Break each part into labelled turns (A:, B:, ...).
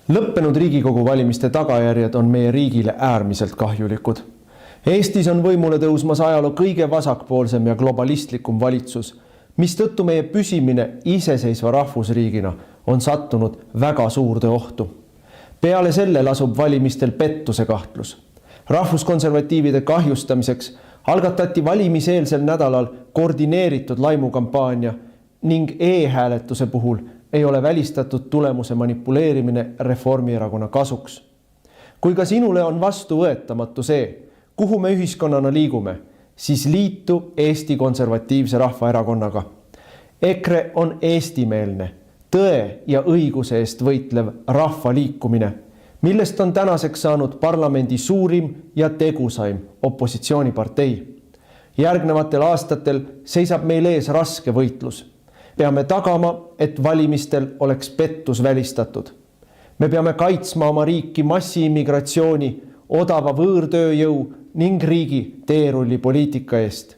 A: Lõppenud Riigikogu valimiste tagajärjed on meie riigile äärmiselt kahjulikud. Eestis on võimule tõusmas ajaloo kõige vasakpoolsem ja globalistlikum valitsus, mistõttu meie püsimine iseseisva rahvusriigina on sattunud väga suurde ohtu. Peale selle lasub valimistel pettuse kahtlus. Rahvuskonservatiivide kahjustamiseks algatati valimiseelsel nädalal koordineeritud laimukampaania ning e-hääletuse puhul ei ole välistatud tulemuse manipuleerimine Reformierakonna kasuks. Kui ka sinule on vastuvõetamatu see, kuhu me ühiskonnana liigume, siis liitu Eesti Konservatiivse Rahvaerakonnaga. EKRE on eestimeelne, tõe ja õiguse eest võitlev rahvaliikumine, millest on tänaseks saanud parlamendi suurim ja tegusaim opositsioonipartei. Järgnevatel aastatel seisab meil ees raske võitlus. Peame tagama, et valimistel oleks pettus välistatud. Me peame kaitsma oma riiki massiimmigratsiooni, odava võõrtööjõu ning riigi teerullipoliitika eest.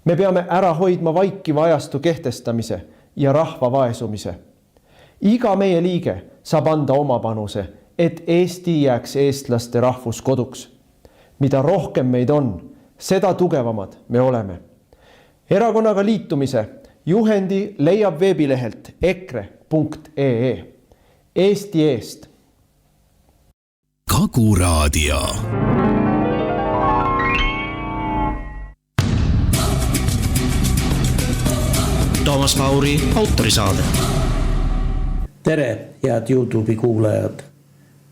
A: Me peame ära hoidma vaikiva ajastu kehtestamise ja rahva vaesumise. Iga meie liige saab anda oma panuse, et Eesti jääks eestlaste rahvuskoduks. Mida rohkem meid on, seda tugevamad me oleme. Erakonnaga liitumise juhendi leiab veebilehelt ekre.ee. Eesti eest.
B: Kagu Raadio. Toomas Pauri autorisaade.
C: Tere, head YouTube'i kuulajad.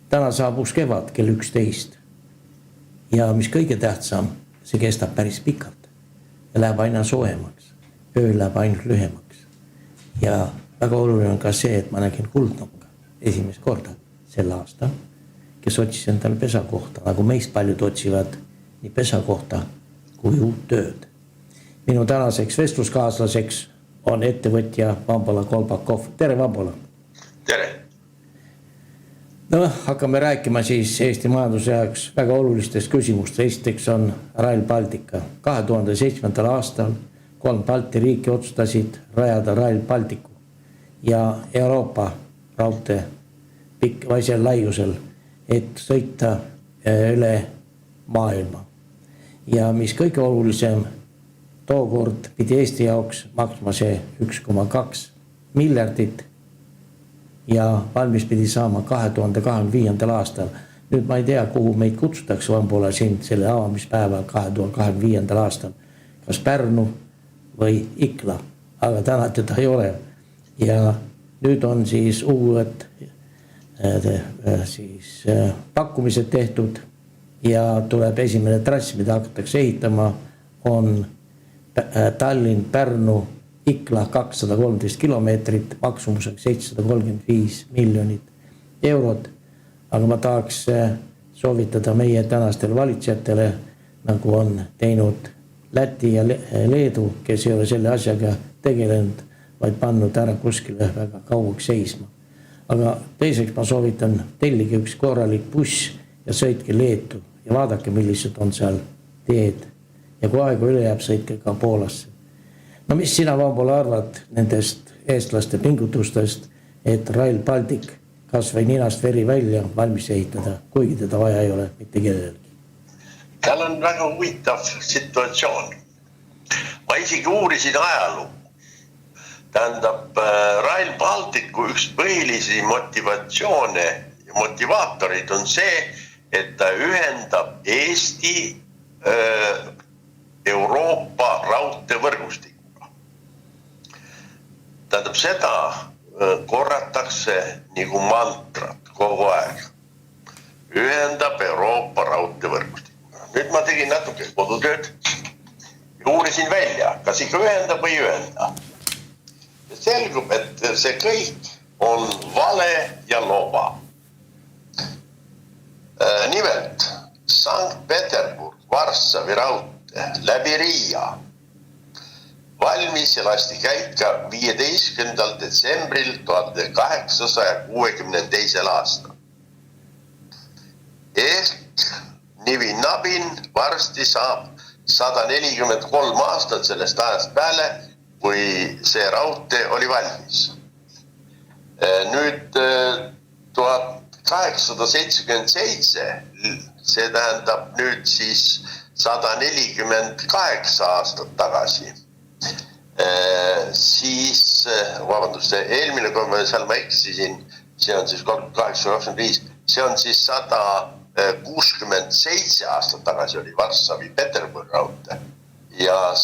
C: Täna saabus kevad kell 11. Ja mis kõige tähtsam, see kestab päris pikalt ja läheb aina soojemaks. Öö läheb ainult lühemaks. Ja väga oluline on ka see, et ma nägin kuldnokka esimest korda sel aastal, kes otsis endale pesakohta, nagu meist paljud otsivad nii pesakohta kui uut tööd. Minu tänaseks vestluskaaslaseks on ettevõtja Vambola Kolbakov. Tere, Vambola!
D: Tere!
C: No, hakkame rääkima siis Eesti majanduse jaoks väga olulistest küsimust. Esiteks on Rail Baltica. 2007. aastal 3 Balti riiki otsustasid rajada Rail Balticu ja Euroopa raudtee pikvaisel laiusel, et sõita üle maailma. Ja mis kõige olulisem, tookord pidi Eesti jaoks maksma see 1,2 miljardit ja valmis pidi saama 2025. aastal. Nüüd ma ei tea, kuhu meid kutsutakse Vambola sind selle avamispäeval 2025. aastal. Kas Pärnu või Ikla, aga täna teda ei ole. Ja nüüd on siis uued pakkumised tehtud ja tuleb esimene trass, mida hakatakse ehitama, on Tallinn, Pärnu, Ikla 213 kilomeetrit, maksumusega 735 miljonit eurot. Aga ma tahaks soovitada meie tänastele valitsejatele, nagu on teinud Läti ja Leedu, kes ei ole selle asjaga tegelenud, vaid pannud ära kuskile väga kauaks seisma. Aga teiseks ma soovitan tellige üks korralik buss ja sõitke Leetu ja vaadake, millised on seal teed. Ja kui aega üle jääb, sõitke ka Poolasse. No mis sina, Vambola, arvad nendest eestlaste pingutustest, et Rail Baltic kas või ninast veri välja valmis ehitada, kuigi teda vaja ei ole mitte kellelgi?
D: Tal on väga huvitav situatsioon. Ma isegi uurisin ajalugu. Tähendab, Rail Balticu üks põhilisi motivatsioone ja motivaatorid on see, et ta ühendab Eesti Euroopa raudteevõrgustikuga. Tähendab, seda korratakse nagu mantrat kogu aeg. Ühendab Euroopa raudteevõrgustikuga. Nüüd ma tegin natuke kodutööd ja uurisin välja, kas ikka ühendab või ühenda. Ja selgub, et see kõik on vale ja loba. Nimelt, Sankt-Peterburg, Varssavi raudtee läbi Riia valmis ja lasti käika 15. detsembril 1862. aastal. Ehk nivi-nabin varsti saab 143 aastat sellest ajast peale, kui see raudtee oli valmis. Nüüd 1877, see tähendab nüüd siis 148 aastat tagasi, siis, vabandust, eelmine, kui ma seal ma eksisin, see on siis 825, see on siis 167 aastat tagasi oli Varssavi-Peterburg raudtee ja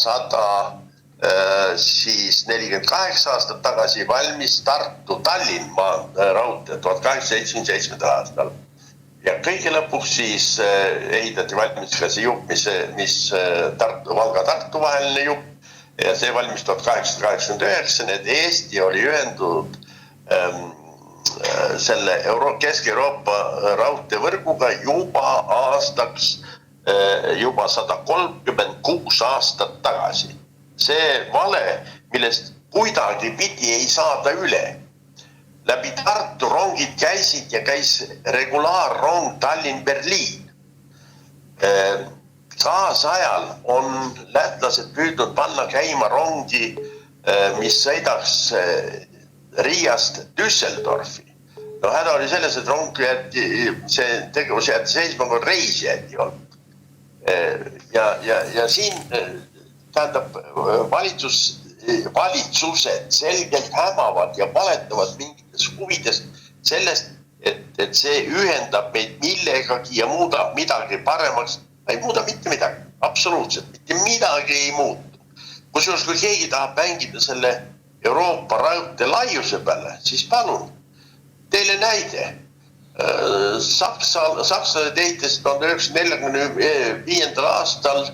D: 48 aastat tagasi valmis Tartu-Tallinn raudtee 1877. aastal. Ja kõige lõpuks siis ehitati valmis ka see jupp, mis Valga-Tartu vaheline jupp ja see valmis 1889, need Eesti oli ühendunud selle Kesk-Euroopa raudteevõrguga juba aastaks, juba 136 aastat tagasi. See vale, millest kuidagi pidi ei saada üle. Läbi Tartu rongid käisid ja käis regulaarrong Tallinn-Berliin. Kaasajal on lätlased püüdnud panna käima rongi, mis sõidaks Riiast Düsseldorfi. No häda oli selles, et rong see tegevus jäeti seisma, kui reisi jäeti olnud. Ja siin tähendab valitsused selgelt hämavad ja valetavad mingites huvides sellest, et see ühendab meid millegagi ja muudab midagi paremaks. Ei muuda mitte midagi, absoluutselt, mitte midagi ei muutu. Kusjuures kui keegi tahab mängida selle Euroopa raudtee laiuse peale, siis palun, teile näide. Sakslased ehitasid 1945. aastal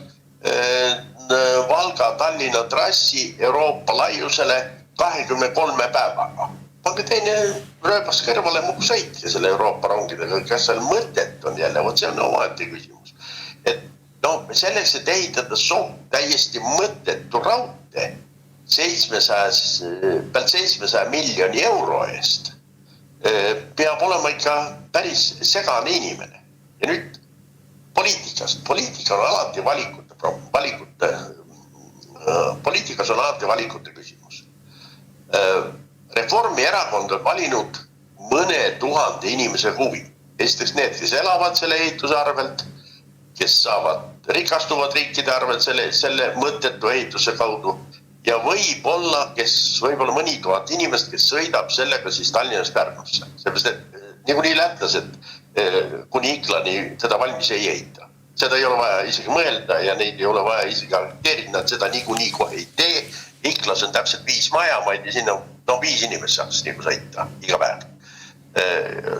D: Valga-Tallinna trassi Euroopa laiusele 23 päevaga. Pange teine rööbas kõrvale muku sõitke selle Euroopa rongidega, kas seal mõtet on jälle, see on omaette küsimus. Et no, selleks, et ehitada täiesti mõttetu raudtee 700 miljoni euro eest, peab olema ikka päris segane inimene. Ja nüüd poliitikast. Poliitikas on alati valikute küsimus. Reformierakond on valinud mõne tuhande inimese huvi. Esiteks need, kes elavad selle ehituse arvelt, kes rikastuvad riikide arvelt selle mõttetu ehituse kaudu ja võib-olla mõni tuhat inimest, kes sõidab sellega siis Tallinnast Pärnusse. Seepärast, et niikuinii lätlased kuni Iklani seda valmis ei ehita. Seda ei ole vaja isegi mõelda ja neid ei ole vaja isegi agiteerida, nad seda niikuinii kohe ei tee. Iklas on täpselt 5 majamaid ja sinna 5 inimest saaks nagu sõita iga päev.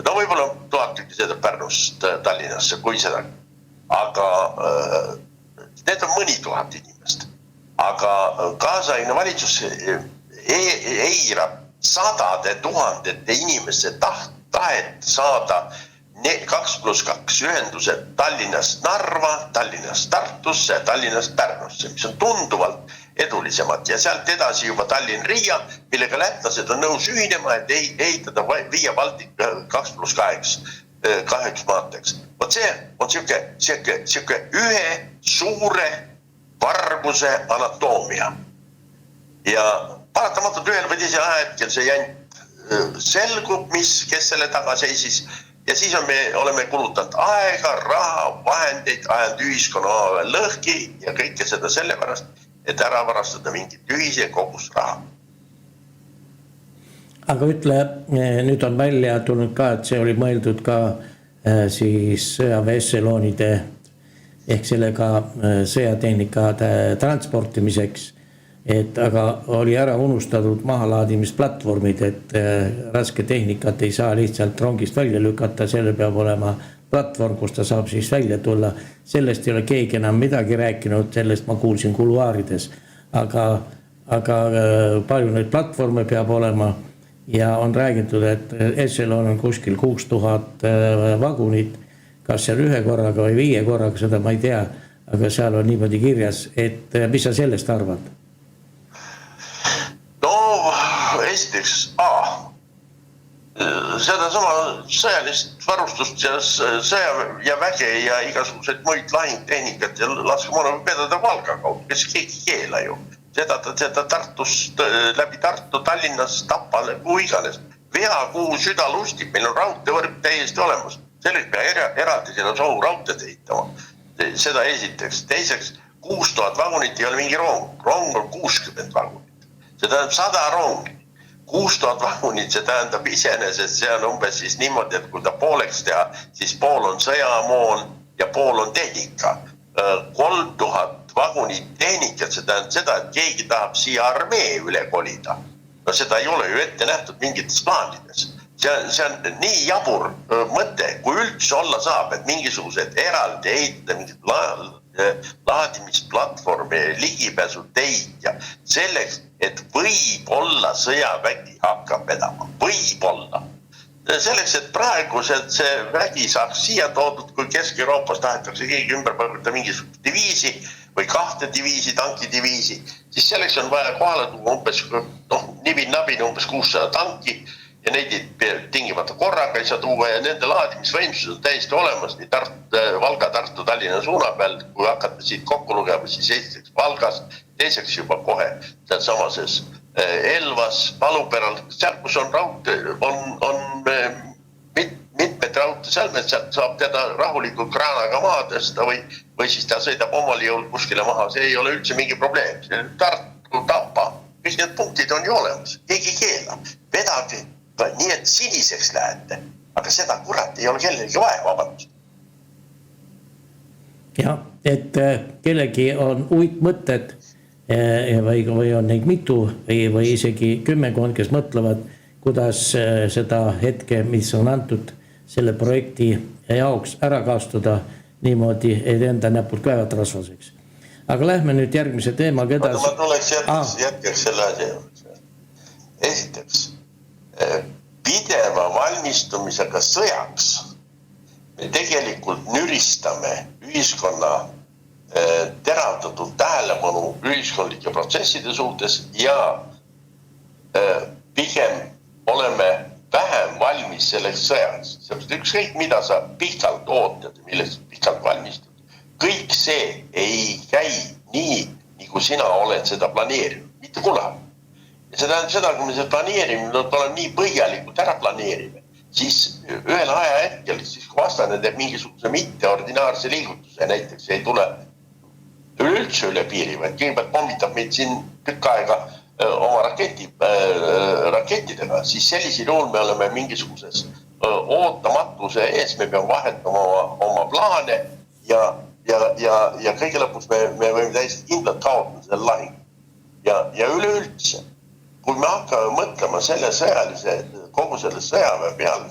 D: No võib-olla 1000 tükki sõidab Pärnust Tallinnasse, kui seda. Aga need on mõni tuhat inimest. Aga kaasaegne valitsus eirab sadade tuhandete inimeste tahet saada 2+2 ühendused Tallinnast Narva, Tallinnast Tartusse ja Tallinnast Pärnusse, mis on tunduvalt edulisemad ja sealt edasi juba Tallinn-Riia, millega lätlased on nõus ühinema, et ehitada Via Baltica 2+2 maanteeks. Vot see on siuke ühe suure varguse anatoomia. Ja paratamatult ühel või teise ajahetkel see jant selgub, kes selle taga seisis. Ja siis oleme kulutanud aega, raha, vahendeid, ajanud ühiskonna lõhki ja kõike seda sellepärast, et ära varastada mingit ühise kogus raha.
C: Aga ütle, nüüd on välja tulnud ka, et see oli mõeldud ka siis sõjaväesseloonide ehk sellega sõjatehnika transportimiseks, aga oli ära unustatud mahalaadimisplatvormid, et raske tehnikat ei saa lihtsalt rongist välja lükata, selle peab olema platvorm, kus ta saab siis välja tulla. Sellest ei ole keegi enam midagi rääkinud, sellest ma kuulsin kuluaarides, aga palju neid platvorme peab olema ja on räägitud, et Esselon on kuskil 6000 vagunit, kas seal 1 korraga või 5 korraga, seda ma ei tea, aga seal on niimoodi kirjas, et mis sa sellest arvad?
D: No, esiteks, seda sama sõjalist varustust ja sõja ja väge ja igasugused muid lahingtehnikat ja laskemoona võib vedada Valga kaudu, kes keegi keela ju. Seda Tartust, läbi Tartu, Tallinnas, Tapale, kuhu iganes. Veakuu süda lustib, meil on raudteevõrk täiesti olemas. Selleks pea eraldi sinna sohu raudteed ehitama. Seda esiteks. Teiseks, 6000 vagunit ei ole mingi rong. Rong on 60 vagunit. See tähendab 100 rongi. 6000 vagunit, see tähendab iseenesest, see on umbes siis niimoodi, et kui ta pooleks teha, siis pool on sõjamoon ja pool on tehnika. 3000 vagunit tehnikat, see tähendab seda, et keegi tahab siia armee üle kolida. No seda ei ole ju ette nähtud mingites plaanides. See on nii jabur mõte, kui üldse olla saab, et mingisugused eraldi ehitada mingid laadimisplatvormi, ligipääsu teid ja selleks, et võib-olla sõjavägi hakkab vedama. Võib-olla. Selleks, et praegu see vägi saaks siia toodud, kui Kesk-Euroopas tahetakse keegi ümber pakuta mingisugust diviisi või 2 diviisi, tankidiviisi, siis selleks on vaja kohale tuua umbes, nibin-nabin umbes 600 tanki ja neid tingimata korraga ei saa tuua ja nende laadimisvõimsus on täiesti olemas nii Valga, Tartu, Tallinna suuna peal, kui hakata siit kokku lugema, siis esiteks Valgas, teiseks juba kohe samases Elvas, Paluperal, seal kus on raudtee, on mitmed raudteeselmed, sealt saab teda rahulikult kraanaga maha tõsta või siis ta sõidab omal jõul kuskile maha, see ei ole üldse mingi probleem. See Tartu, Tapa, kõik need punktid on ju olemas, keegi keela, vedage nii, et siniseks lähete, aga seda kurat ei ole kellelgi vaja, vabandust.
C: Jah, et kellegi on uitmõtted või on neid mitu või isegi 10, kes mõtlevad, kuidas seda hetke, mis on antud selle projekti jaoks ära kasutada niimoodi, et enda näpult käevad rasvaseks. Aga lähme nüüd järgmise teemaga edasi.
D: Ma tuleks jätkeks selle asja. Esiteks, pideva valmistumisega sõjaks me tegelikult nüristame ühiskonna teravdatud tähelepanu ühiskondlike protsesside suhtes ja pigem oleme vähem valmis selleks sõjaks. Seepärast ükskõik, mida sa pikalt ootad, millest pikalt valmistud. Kõik see ei käi nii, nagu sina oled seda planeerinud. Mitte kunagi. Ja see tähendab seda, kui me seda planeerime, oleme nii põhjalikult ära planeerime, siis ühel aja hetkel, siis kui vastane teeb mingisuguse mitteordinaarse liigutuse, näiteks ei tule üleüldse üle piiri, vaid kõigepealt pommitab meid siin tükk aega oma rakettidega, siis sellisel juhul me oleme mingisuguses ootamatuse ees, me peame vahetama oma plaane ja kõige lõpuks me võime täiesti kindlalt kaotada selle lahing. Ja üleüldse, kui me hakkame mõtlema selle kogu selle sõjaväe peale,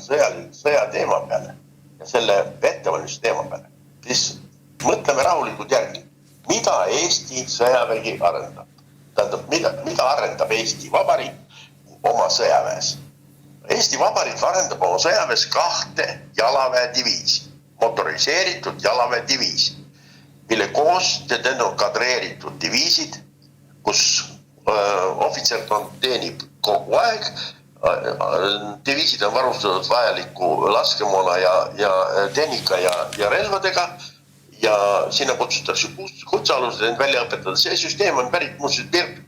D: sõjateema peale ja selle ettevalmistuse teema peale, siis mõtleme rahulikult järgi. Mida Eesti sõjavägi arendab? Tähendab, mida arendab Eesti Vabariik oma sõjaväes? Eesti Vabariik arendab oma sõjaväes 2 jalaväediviisi, motoriseeritud jalaväediviisi, mille koos on kadreeritud diviisid, kus ohvitserkond teenib kogu aeg, diviisid on varustatud vajaliku laskemoona ja tehnika ja relvadega, ja sinna kutsutakse kutsealused end välja õpetada. See süsteem on pärit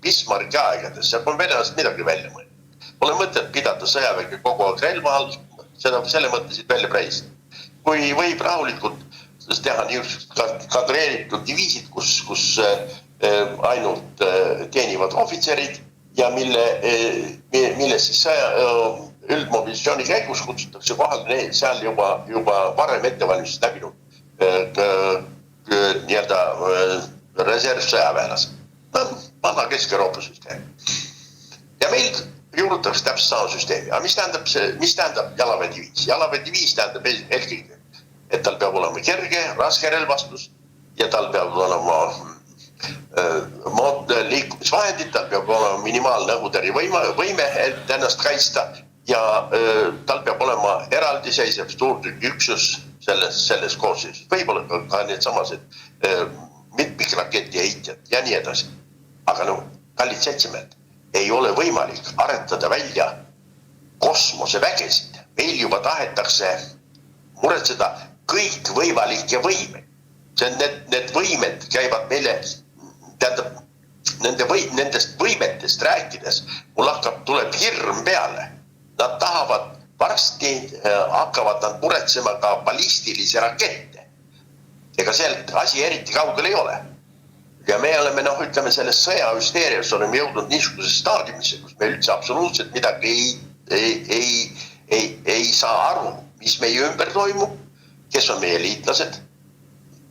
D: Bismarcki aegades, seal on venelased midagi välja mõelnud. Pole mõtet pidada sõjaväge kogu aeg relva all, selle mõtlesid välja preist. Kui võib rahulikult teha niisugused kadreeritud diviisid, kus ainult teenivad ohvitserid ja mille siis üldmobilisatsiooni käigus kutsutakse kohale seal juba varem ettevalmistust läbinud nii-öelda reservsõjaväelased. Vana Kesk-Euroopa süsteem. Ja meil juurutatakse täpselt sama süsteemi. Aga mis tähendab jalaväediviis? Jalaväediviis tähendab eelkõige, et tal peab olema kerge, raske relvastus ja tal peab olema liikumisvahendid, tal peab olema minimaalne õhutõrje võime, et ennast kaitsta ja tal peab olema eraldiseisev suurtükiüksus selles koosseisus. Võib-olla ka need samased mitmikraketi heitjad ja nii edasi. Aga kallid seltsimehed, ei ole võimalik aretada välja kosmosevägesid. Meil juba tahetakse muretseda kõik võimalikke võimeid. Need võimed käivad meile, tähendab, nendest võimetest rääkides, mul tuleb hirm peale. nad tahavad, varsti hakkavad nad muretsema ka ballistilisi rakette. Ega sealt asi eriti kaugel ei ole. Ja me oleme, ütleme, selles sõjahüsteerias oleme jõudnud niisuguse staadiumisse, kus me üldse absoluutselt midagi ei saa aru, mis meie ümber toimub, kes on meie liitlased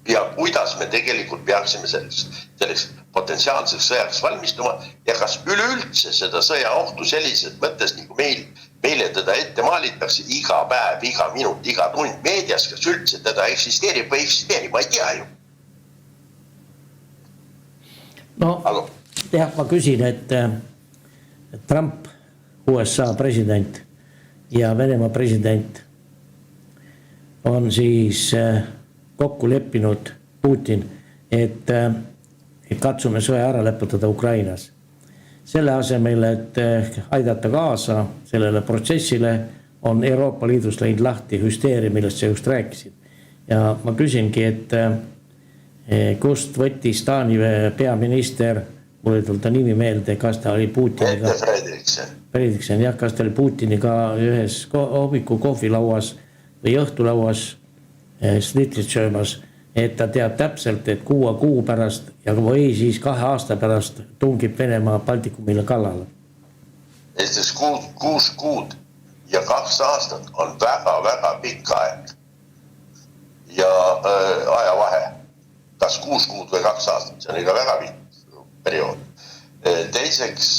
D: ja kuidas me tegelikult peaksime selleks potentsiaalseks sõjaks valmistuma ja kas üleüldse seda sõjaohtu sellises mõttes, nagu meile teda ette maalitakse iga päev, iga minut, iga tund meedias, kas üldse teda eksisteerib või eksisteerib, ma ei tea ju.
C: No jah, ma küsin, et Trump, USA president ja Venemaa president on siis kokku leppinud Putin, et katsume sõja ära lõpetada Ukrainas. Selle asemel, et aidata kaasa sellele protsessile, on Euroopa Liidus läinud lahti hüsteeria, millest sa just rääkisid. Ja ma küsingi, et kust võttis Taani peaminister, mul ei tulnud ta nimi meelde, kas ta oli Putiniga, Fredriksen, jah, kas ta oli Putiniga ühes hommiku kohvilauas või õhtulauas snitlit söömas, et ta teab täpselt, et 6 kuu pärast ja või siis 2 aasta pärast tungib Venemaa Baltikumile kallale.
D: Esiteks 6 kuud ja 2 aastat on väga pikk aeg ja ajavahe. Kas 6 kuud või 2 aastat, see on ikka väga pikk periood. Teiseks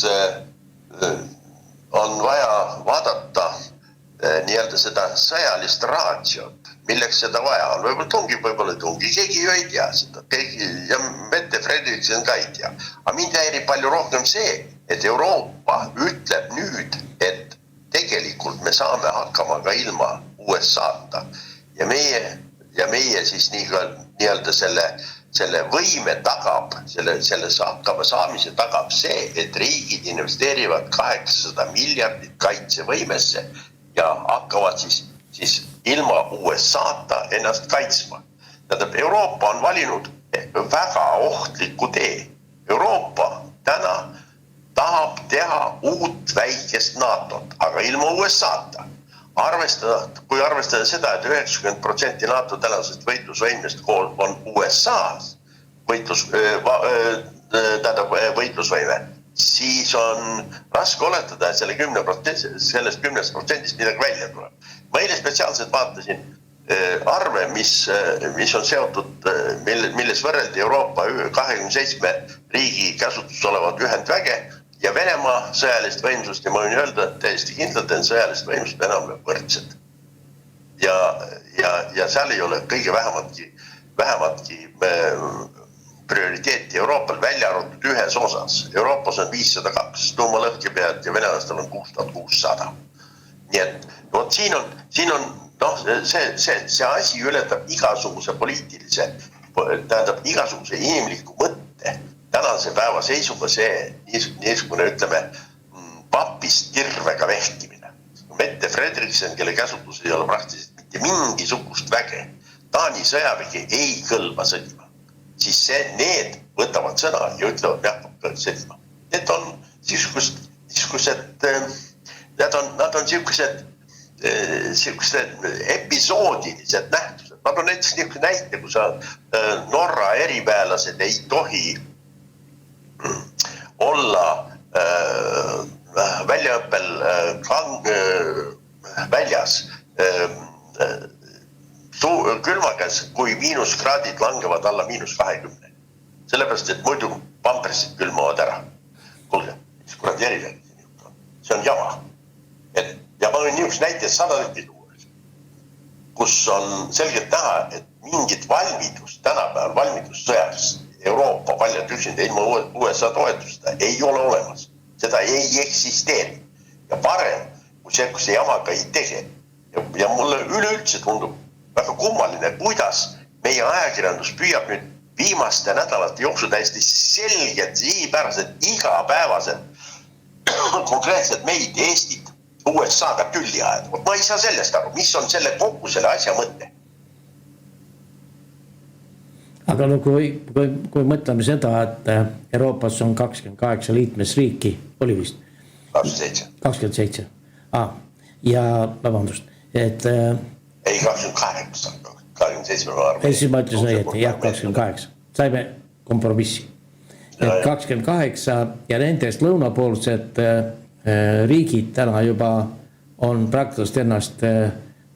D: on vaja vaadata nii-öelda seda sõjalist raatsiot, milleks seda vaja on. Võib-olla tungib, võib-olla ei tungi, keegi ju ei tea seda. Ja Mette Fredriksen ka ei tea. Aga mind häirib palju rohkem see, et Euroopa ütleb nüüd, et tegelikult me saame hakkama ka ilma USA-ta. Ja meie siis nii-öelda selle võime tagab, selles hakkama saamise tagab see, et riigid investeerivad 800 miljardit kaitsevõimesse ja hakkavad siis ilma USA-ta ennast kaitsma. Tähendab, Euroopa on valinud väga ohtliku tee. Euroopa täna tahab teha uut väikest NATO-t, aga ilma USA-ta. Kui arvestada seda, et 90% NATO tänasest võitlusvõimest on USA-s võitlusvõime, siis on raske oletada, et sellest 10% midagi välja tuleb. Ma eile spetsiaalselt vaatasin arve, mis on seotud, milles võrreldi Euroopa 27 riigi käsutus olevat ühendväge ja Venemaa sõjalist võimsust ja ma võin öelda, et täiesti kindlalt on sõjalist võimsust enam võrdsed. Ja seal ei ole kõige vähematki prioriteeti Euroopal välja arvatud ühes osas. Euroopas on 502 tuumalõhkepead ja venelastel on 6600. Nii et siin on see asi ületab igasuguse poliitilise, tähendab igasuguse inimliku mõtte. Tänase päeva seisuga see niisugune, ütleme, papist kirvega vehkimine. Mette Fredriksen, kelle käsutus ei ole praktiliselt mitte mingisugust väge, Taani sõjavägi ei kõlba sõdima, siis need võtavad sõna ja ütlevad, jah, sõdima. Need on siuksed episoodilised nähtused. Nad on näiteks niisugune näite, kus Norra eriväelased ei tohi olla väljaõppel väljas külmakäes, kui miinuskraadid langevad alla -20. Sellepärast, et muidu pampersid külmavad ära. Kuulge, mis kuradi eriväelased on. See on jama. Ja ma võin niisugust näiteid 100 tükki tuua, kus on selgelt näha, et mingit valmidust, tänapäeval valmidust sõjaks Euroopa paljad üksinda ilma USA toetusta ei ole olemas. Seda ei eksisteeri. Ja parem, kui see jamaga ei tege. Ja mulle üleüldse tundub väga kummaline, kuidas meie ajakirjandus püüab nüüd viimaste nädalate jooksul täiesti selgelt, sihipäraselt, igapäevaselt konkreetselt meid, Eestit, USA-ga tülli ajada. Ma ei saa sellest aru, mis on kogu selle asja mõte.
C: Aga kui mõtleme seda, et Euroopas on 28 liikmesriiki, oli vist?
D: 27.
C: 27. ja vabandust, et
D: ei 28, 27 ma arvan.
C: siis ma ütlesin õieti, jah 28, saime kompromissi. Et 28 ja nendest lõunapoolsed riigid täna juba on praktiliselt ennast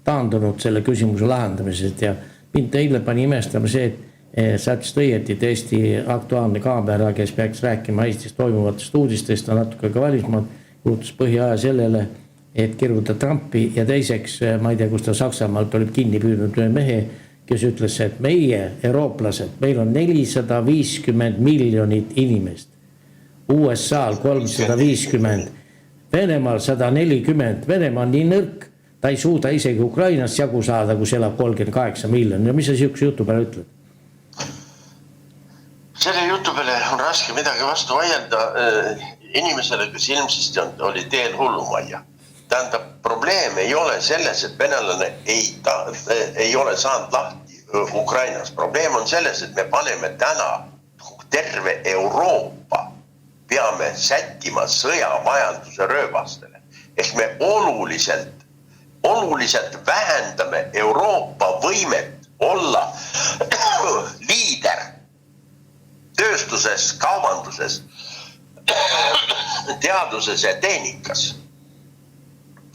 C: taandunud selle küsimuse lahendamisest ja mind eile pani imestama see, et sa ütlesid õieti, et Eesti aktuaalne kaamera, kes peaks rääkima Eestis toimuvatest uudistest, on natuke ka välismaal, kulutas põhiaja sellele, et kirjutada Trumpi ja teiseks, ma ei tea, kus ta Saksamaalt oli kinni püüdnud ühe mehe, kes ütles, et meie, eurooplased, meil on 450 miljonit inimest, USA-l 350, Venemaal 140, Venemaa on nii nõrk, ta ei suuda isegi Ukrainast jagu saada, kus elab 38 miljonit. Ja mis sa sihukese jutu peale ütled?
D: Selle jutu peale on raske midagi vastu vaielda inimesele, kes ilmsesti oli teel hullumajja. Tähendab, probleem ei ole selles, et venelane ei ole saanud lahti Ukrainas. Probleem on selles, et me paneme täna terve Euroopa peame sättima sõjamajanduse rööbastele. Ehk me oluliselt vähendame Euroopa võimet olla liider tööstuses, kaubanduses, teaduses ja tehnikas.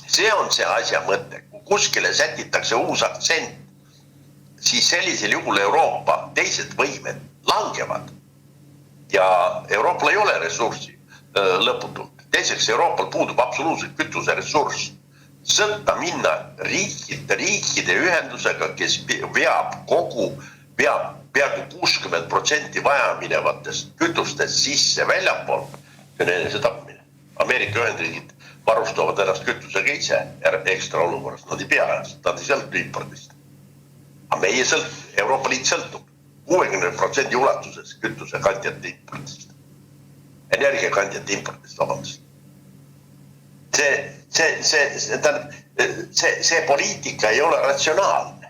D: See on see asja mõte. Kui kuskile sätitakse uus aktsent, siis sellisel juhul Euroopa teised võimed langevad. Ja Euroopal ei ole ressurssi lõputult. Teiseks, Euroopal puudub absoluutselt kütuse ressurss. Sõtta minna riikide ühendusega, kes veab peaaegu 60% vajaminevatest kütustest sisse väljapool, see on enese tapmine. Ameerika Ühendriigid varustavad ennast kütusega ise ekstra olukorras. Nad ei pea, nad ei sõltu impordist. Aga meie Euroopa Liit sõltub 60% ulatuses kütuse kandjate impordist. Energiakandjate impordist, vabandust. See poliitika ei ole ratsionaalne.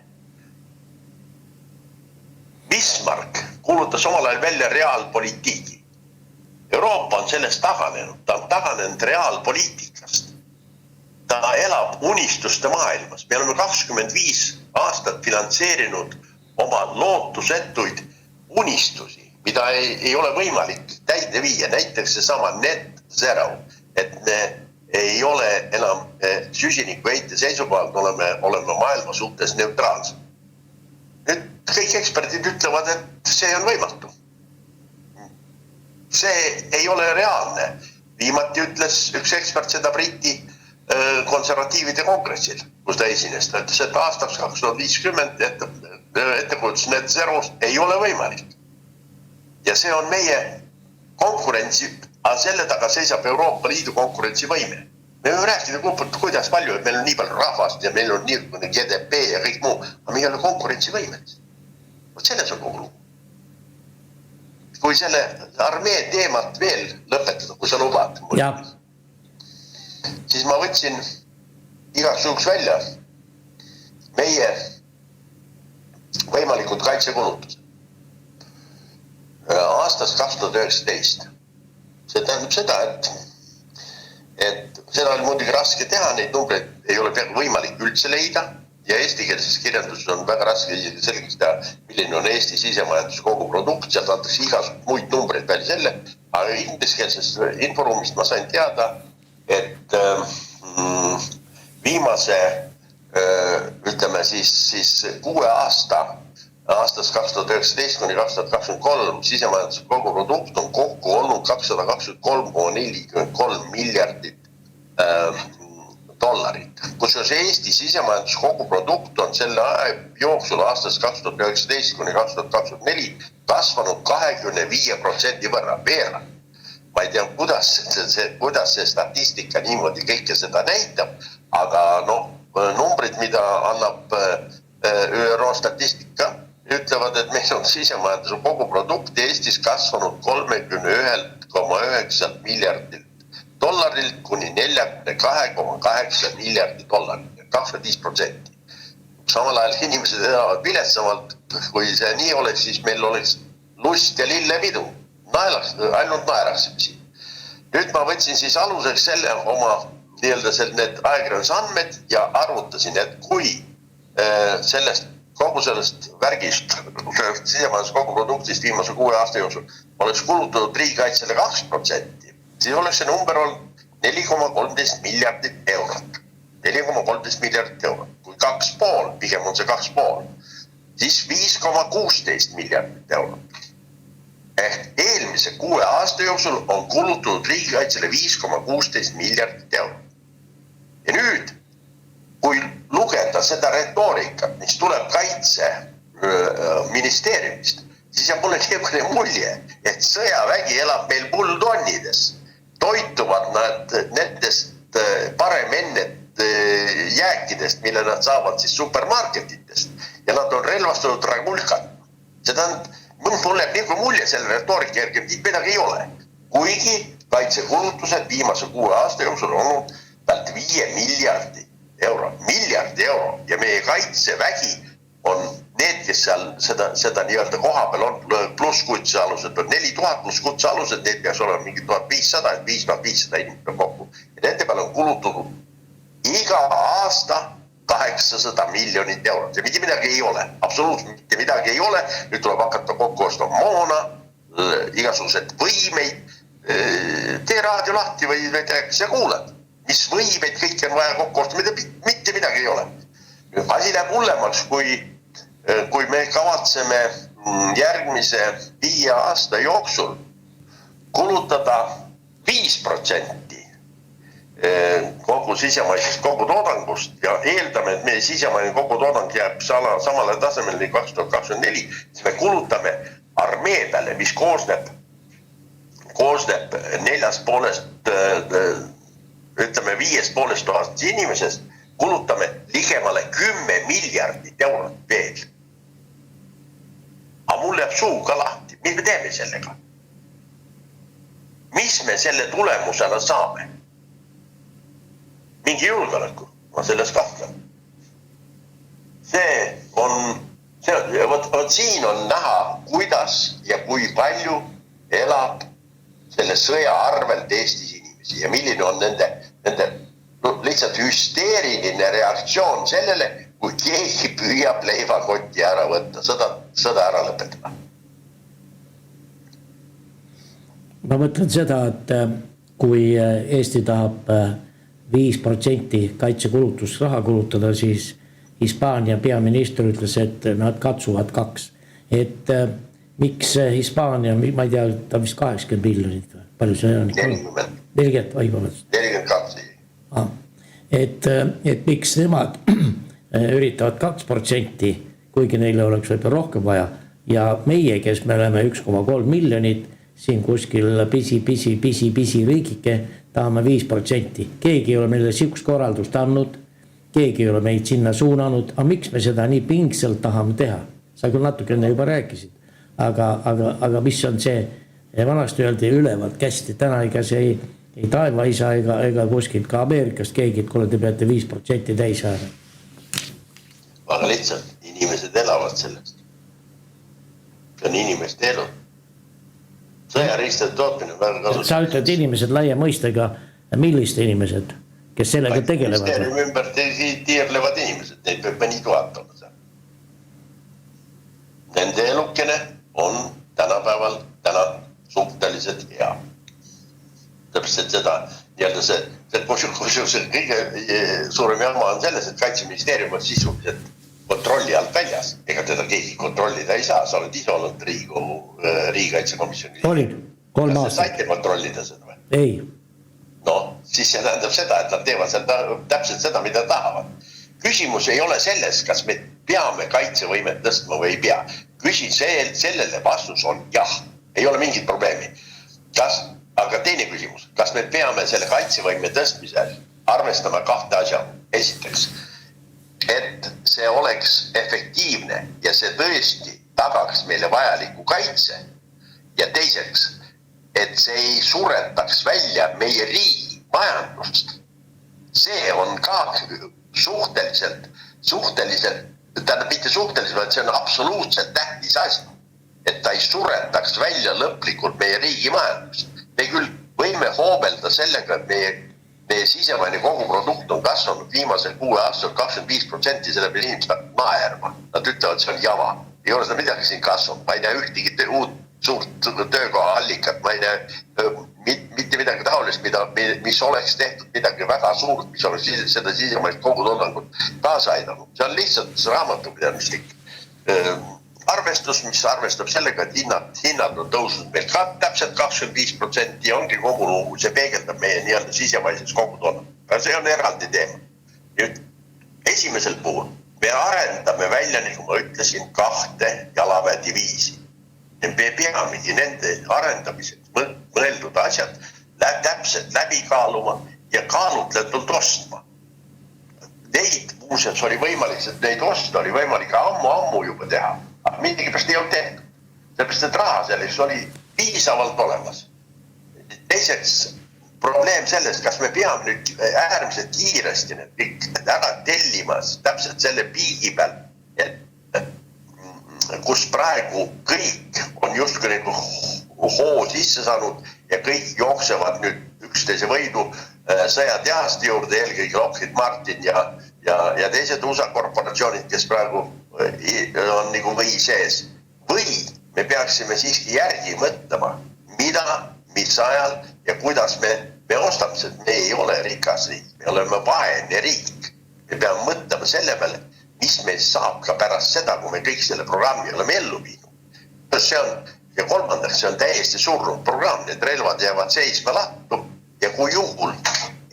D: Bismarck kuulutas omal ajal välja reaalpoliitiigi. Euroopa on sellest taganenud, ta on taganenud reaalpoliitikast. Ta elab unistuste maailmas. Me oleme 25 aastat finantseerinud oma lootusetuid unistusi, mida ei ole võimalik täide viia. Näiteks see sama net zero, et me ei ole enam süsinikuheite seisukohalt, oleme maailma suhtes neutraalsed. Nüüd kõik eksperdid ütlevad, et see on võimatu. See ei ole reaalne. Viimati ütles üks ekspert seda Briti konservatiivide kongressil, kus ta esines. Ta ütles, et aastaks 2050 ettekujutus net zerost ei ole võimalik. Ja see on meie konkurentsi, aga selle taga seisab Euroopa Liidu konkurentsivõime. Me võime rääkida, kuidas palju, et meil on nii palju rahvast ja meil on nii GDP ja kõik muu, aga meil on konkurentsivõimelis. Selles on kogu lugu. Kui selle armee teemat veel lõpetada, kui sa lubad, siis ma võtsin igaks juhuks välja meie võimalikud kaitsekulutused. Aastast 2019. See tähendab seda, et seda on muidugi raske teha, neid numbreid ei ole võimalik üldse leida ja eestikeelses kirjanduses on väga raske selgeks teha, milline on Eesti sisemajanduse kogu produkt, sealt antakse igasugust muid numbreid välja selle, aga ingliskeelses inforuumist ma sain teada, et viimase, ütleme siis 6 aastast 2019–2023 sisemajanduse kogu produkt on kokku olnud 223,43 miljardit dollarit. Kusjuures Eesti sisemajanduse kogu produkt on selle aja jooksul aastast 2019–2024 kasvanud 25% võrra veera. Ma ei tea, kuidas see statistika niimoodi kõike seda näitab, aga numbrid, mida annab ÜRO statistika, ütlevad, et meil on sisemajanduse kogu produkt Eestis kasvanud 31,9 miljardilt dollarilt kuni 42,8 miljardi dollarit, 25%. Samal ajal inimesed elavad viletsamalt, kui see nii oleks, siis meil oleks lust ja lillepidu. Ainult naeraksime siin. Nüüd ma võtsin siis aluseks selle oma nii-öelda need ajakirjanduse andmed ja arvutasin, et kui kogu sellest värgist, sisemajanduse koguproduktist viimase 6 aasta jooksul oleks kulutatud riigikaitsele 2%, siis oleks see number olnud 4,13 miljardit eurot. 4,13 miljardit eurot. Kui 2,5, pigem on see 2,5, siis 5,16 miljardit eurot. Ehk eelmise 6 aasta jooksul on kulutatud riigikaitsele 5,16 miljardit eurot. Ja nüüd, kui lugeda seda retoorikat, mis tuleb kaitseministeeriumist, siis jääb mulle niisugune mulje, et sõjavägi elab meil bulltonnides, toituvad nad nendest parem ennet jääkidest, mille nad saavad siis supermarketitest ja nad on relvastatud ragulkat. Seda mulle jääb niisugune mulje selle retoorika järgi, et midagi ei ole. Kuigi kaitsekulutused viimase 6 aasta jooksul on olnud pealt 5 miljardi euro ja meie kaitsevägi on need, kes seal seda nii-öelda koha peal on, pluss kutsealused, 4000 pluss kutsealused, need peaks olema mingi 1500, 5500 inimesed kokku. Ja nende peal on kulutatud iga aasta 800 miljonit eurot ja mitte midagi ei ole, absoluutselt mitte midagi ei ole. Nüüd tuleb hakata kokku ostma moona, igasugused võimeid, tee raadio lahti või sa kuulad. Mis võimeid kõik on vaja kokku osta, mitte midagi ei ole. Asi läheb hullemaks, kui me kavatseme järgmise 5 aasta jooksul kulutada 5% kogu sisemaisest kogutoodangust ja eeldame, et meie sisemaine kogutoodang jääb samale tasemele 2024, siis me kulutame armee peale, mis koosneb 4,5 ütleme 5,5 inimesest, kulutame ligemale 10 miljardit eurot veel. Aga mul jääb suu ka lahti. Mis me teeme sellega? Mis me selle tulemusena saame? Mingi julgeoleku, ma selles kahtlen. Võt siin on näha, kuidas ja kui palju elab selle sõja arvelt Eestis inimesi ja milline on nende lihtsalt hüsteeriline reaktsioon sellele, kui keegi püüab leivakotti ära võtta, sõda ära lõpetada.
C: Ma mõtlen seda, et kui Eesti tahab 5% kaitsekulutust raha kulutada, siis Hispaania peaminister ütles, et nad katsuvad 2. Et miks Hispaania, ma ei tea, ta vist 80 miljonit või? Palju see on? 40, vaimavalt.
D: 42.
C: Et miks nemad üritavad 2%, kuigi neile oleks võib-olla rohkem vaja. Ja meie, kes me oleme 1,3 miljonit, siin kuskil pisi riigike, tahame 5%. Keegi ei ole meile siukest korraldust andnud, keegi ei ole meid sinna suunanud, aga miks me seda nii pingselt tahame teha? Sa küll natuke enne juba rääkisid, aga mis on see, vanasti öeldi ülevalt kästi, täna ega see ei taevaisa ega kuskilt ka Ameerikast keegi, et kuule te peate 5% täis saada.
D: Aga lihtsalt inimesed elavad sellest. See on inimeste elu. Sõjariistade tootmine on väga kasulik.
C: Sa ütled inimesed laia mõistega, milliste inimesed, kes sellega tegelevad?
D: Ministeeriumi ümber tiirlevad inimesed, neid peab mõni toetama seal. Nende elukene on tänapäeval suhteliselt hea. Täpselt seda, nii-öelda see kõige suurem jama on selles, et Kaitseministeerium on sisuliselt kontrolli alt väljas. Ega teda keegi kontrollida ei saa, sa oled ise olnud riigikaitsekomisjoni.
C: Olid, 3 aastat.
D: Kas te saite kontrollida seda või?
C: Ei.
D: No, siis see tähendab seda, et nad teevad täpselt seda, mida tahavad. Küsimus ei ole selles, kas me peame kaitsevõimet tõstma või ei pea. Sellele vastus on jah, ei ole mingit probleemi. Aga teine küsimus, kas me peame selle kaitsevõime tõstmisel arvestama 2 asja. Esiteks, et see oleks efektiivne ja see tõesti tagaks meile vajaliku kaitse. Ja teiseks, et see ei suretaks välja meie riigi majandust. See on ka suhteliselt, tähendab mitte suhteliselt, vaid see on absoluutselt tähtis asi, et ta ei suretaks välja lõplikult meie riigi majandust. Me küll võime hoobelda sellega, et meie meie sisemaine koguprodukt on kasvanud viimasel 6 aastal 25%, selle peale inimesed naerma. Nad ütlevad, see on jama. Ei ole seda midagi siin kasvanud. Ma ei näe ühtegi uut suurt töökoha allikat. Ma ei näe mitte midagi taolist, mis oleks tehtud midagi väga suurt, mis oleks seda sisemaist kogutoodangut kaasa aidanud. See on lihtsalt raamatupidamislik arvestus, mis arvestab sellega, et hinnad on tõusnud meil ka täpselt 25% ja ongi kogu see peegeldab meie nii-öelda sisemaises kogutoodang. See on eraldi teema. Nüüd, esimesel puhul me arendame välja, nagu ma ütlesin, 2 jalaväediviisi. Me peamegi nende arendamiseks mõeldud asjad täpselt läbi kaaluma ja kaalutletult ostma. Neid muuseas oli võimalik, et neid osta oli võimalik ammu juba teha. Aga midagi pärast ei olnud tehtud. Sellepärast, et raha selleks oli piisavalt olemas. Teiseks probleem sellest, kas me peame nüüd äärmiselt kiiresti need ära tellimas täpselt selle piigi peal, kus praegu kõik on justkui nagu hoo sisse saanud ja kõik jooksevad nüüd üksteise võidu sõjatehaste juurde, eelkõige Lockheed Martin ja teised USA korporatsioonid, kes praegu on nagu või sees. Või me peaksime siiski järgi mõtlema, mida, mis ajal ja kuidas me ostame, sest me ei ole rikas riik, me oleme vaene riik. Me peame mõtlema selle peale, mis meil saab ka pärast seda, kui me kõik selle programmi oleme ellu viinud. Ja kolmandaks, see on täiesti surnud programm, need relvad jäävad seisma lattu ja kui juhul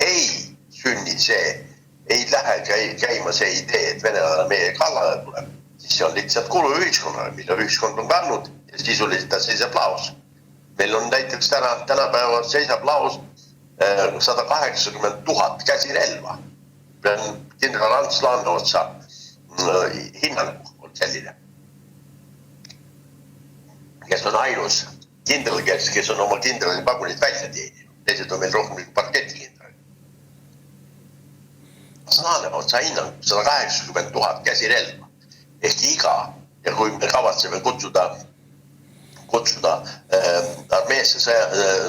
D: ei sünni see, ei lähe käima see idee, et venelane meie kallale tuleb, siis see on lihtsalt kulu ühiskonnale, mille ühiskond on kandnud ja sisuliselt ta seisab laos. Meil on näiteks tänapäeval seisab laos 180 000 käsirelva. Kindral Ants Laaneotsa hinnangu on selline, kes on ainus kindral, kes on oma kindrali pagunid välja teeninud. Teised on meil rohkem parketikindral. Laaneotsa hinnangu 180 000 käsirelva. Ehk iga, ja kui me kavatseme kutsuda armeesse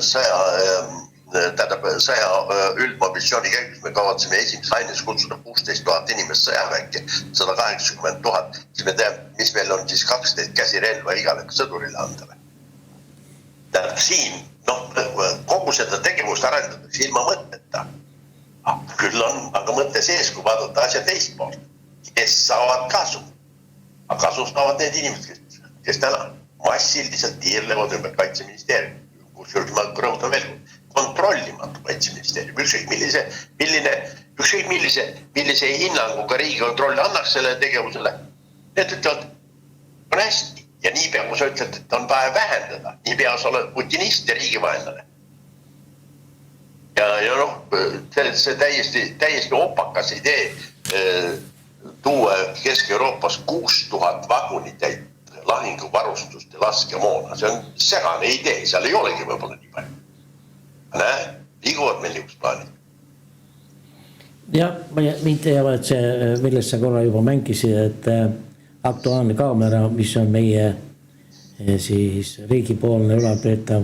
D: sõja üldmobilisatsiooni käigus, me kavatseme esimeses aines kutsuda 16 000 inimest sõjaväkke, 180 000, siis me teame, mis meil on siis 12 käsirelva igale sõdurile andale. Tähendab siin, kogu seda tegevust arendatakse ilma mõtteta. Küll on aga mõte sees, kui vaadata asja teist poolt, kes saavad kasu. Aga kasu saavad need inimesed, kes täna massiliselt tiirlevad ümber Kaitseministeerium, kus ma rõhutan veel kontrollimatu Kaitseministeerium. Ükskõik millise hinnanguga Riigikontroll annaks selle tegevusele, need ütlevad, on hästi. Ja niipea, kui sa ütled, et on vaja vähendada, niipea sa oled putinist ja riigivaenlane. Ja see täiesti opakas idee tuua Kesk-Euroopas 6000 vagunitäit lahinguvarustust ja laskemoona. See on segane idee, seal ei olegi võib-olla nii palju. Liiguvad meil niisugust plaanid.
C: Ja, mind teavad see, millest sa korra juba mängisid, et Aktuaalne kaamera, mis on meie siis riigipoolne ülalpeetav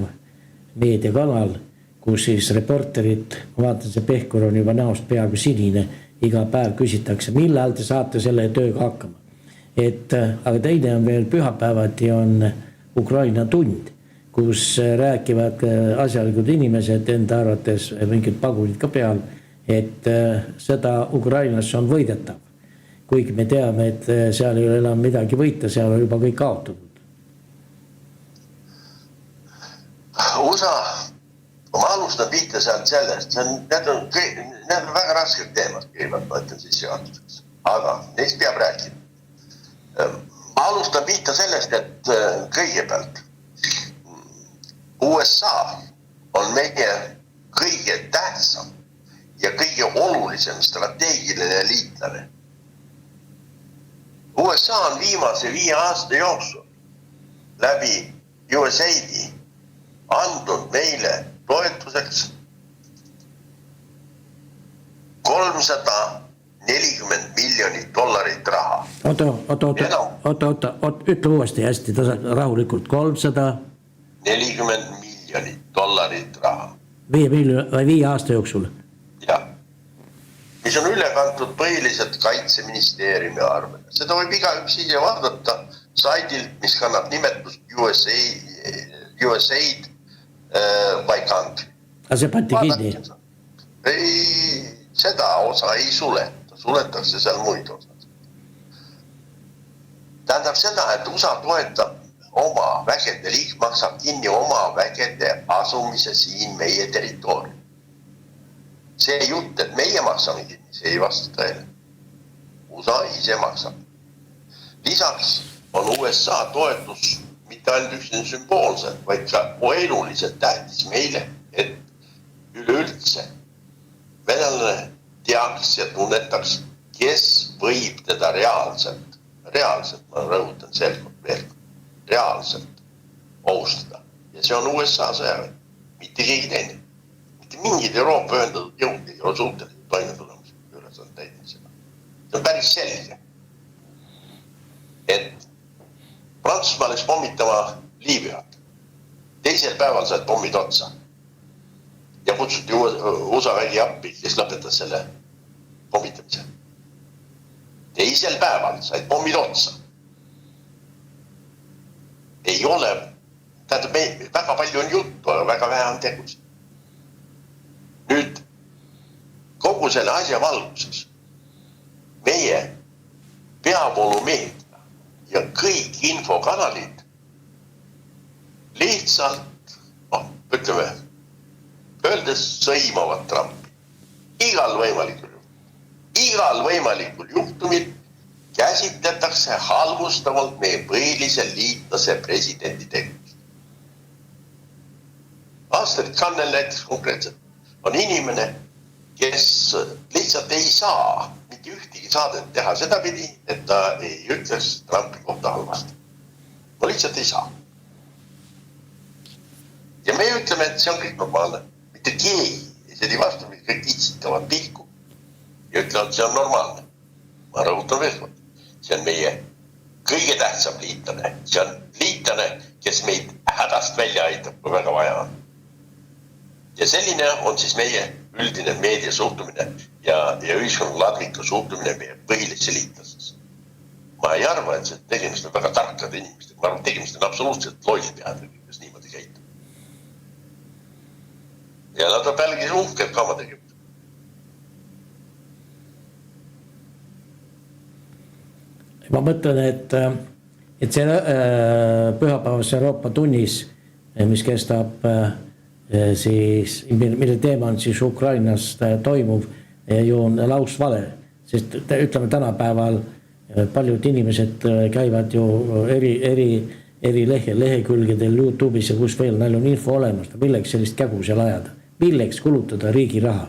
C: meediakanal, kus siis reporterid, ma vaatan, see Pehkur on juba näost peaaegu sinine, iga päev küsitakse, millal te saate selle tööga hakkama. Aga teine on veel pühapäevati on Ukraina tund, kus rääkivad asjalikud inimesed enda arvates mingid pagunid ka peal, et seda Ukrainas on võidetav. Kuigi me teame, et seal ei ole enam midagi võita, seal on juba kõik kaotatud.
D: USA, ma alustan pihta sealt sellest, need on väga rasked teemad, kõigepealt ma ütlen siis seaduseks, aga neist peab rääkima. Ma alustan pihta sellest, et kõigepealt USA on meie kõige tähtsam ja kõige olulisem strateegiline liitlane. USA on viimase 5 aasta jooksul läbi USAID andnud meile toetuseks $340 miljonit raha.
C: Oota, ütle uuesti hästi rahulikult.
D: 340 miljonit raha.
C: 5 aasta jooksul?
D: Jah. mis on üle kantud põhiliselt Kaitseministeeriumi arvele. Seda võib igaüks ise vaadata saidilt, mis kannab nimetust USAID by country.
C: Aga see pandi kinni?
D: Ei, seda osa ei suleta, suletakse seal muid osad. Tähendab seda, et USA toetab oma vägede liik, maksab kinni oma vägede asumise siin meie territoorium. See jutt, et meie maksame kinni, see ei vasta tõele. USA ise maksab. Lisaks on USA toetus mitte ainult üksin sümboolselt, vaid ka eluliselt tähtis meile, et üleüldse venelane teaks ja tunnetaks, kes võib teda reaalselt, ma rõhutan selgelt veel, reaalselt ohustada. Ja see on USA sõjaväe, mitte keegi teine. Mitte mingid Euroopa ühendatud jõud ei ole suhteliselt toime tulemas üles on täidnud seda. See on päris selge, et Prantsusmaa läks pommitama Liibüat. Teisel päeval said pommid otsa ja kutsuti USA vägi appi, kes lõpetas selle pommitamise. Teisel päeval said pommid otsa. Ei ole, tähendab, väga palju on juttu, aga väga vähe on tegusid. Nüüd, kogu selle asja valguses meie peavoolumeedia ja kõik infokanalid lihtsalt, ütleme, öeldes sõimavad Trumpi. Igal võimalikul juhtumil käsitletakse halvustavalt meie põhilise liitlase presidendi tegevust. Astrid Kannel näiteks konkreetselt on inimene, kes lihtsalt ei saa mitte ühtegi saadet teha sedapidi, et ta ei ütleks Trumpi kohta halvasti. No lihtsalt ei saa. Ja me ütleme, et see on kõik normaalne. Mitte keegi, see ei vastu, mis kõik itsitavad pihku ja ütlevad, et see on normaalne. Ma rõhutan veel kord. See on meie kõige tähtsam liitlane. See on liitlane, kes meid hädast välja aitab, kui väga vaja on. Ja selline on siis meie üldine meedia suhtumine ja ühiskonna ladviku suhtumine meie põhilisse liitlases. Ma ei arva, et see tegemist on väga tarkade inimestega. Ma arvan, et tegemist on absoluutselt lollpeadega, kes niimoodi käitub. Ja nad on pealegi uhked ka oma tegevust.
C: Ma mõtlen, et see pühapäevas Euroopa tunnis, mis kestab siis, mille teema on siis Ukrainas toimuv, ju on lausvale. Sest ütleme tänapäeval paljud inimesed käivad ju eri lehekülgedel YouTube'is ja kus veel, neil on info olemas. Milleks sellist kägu seal ajada? Milleks kulutada riigi raha?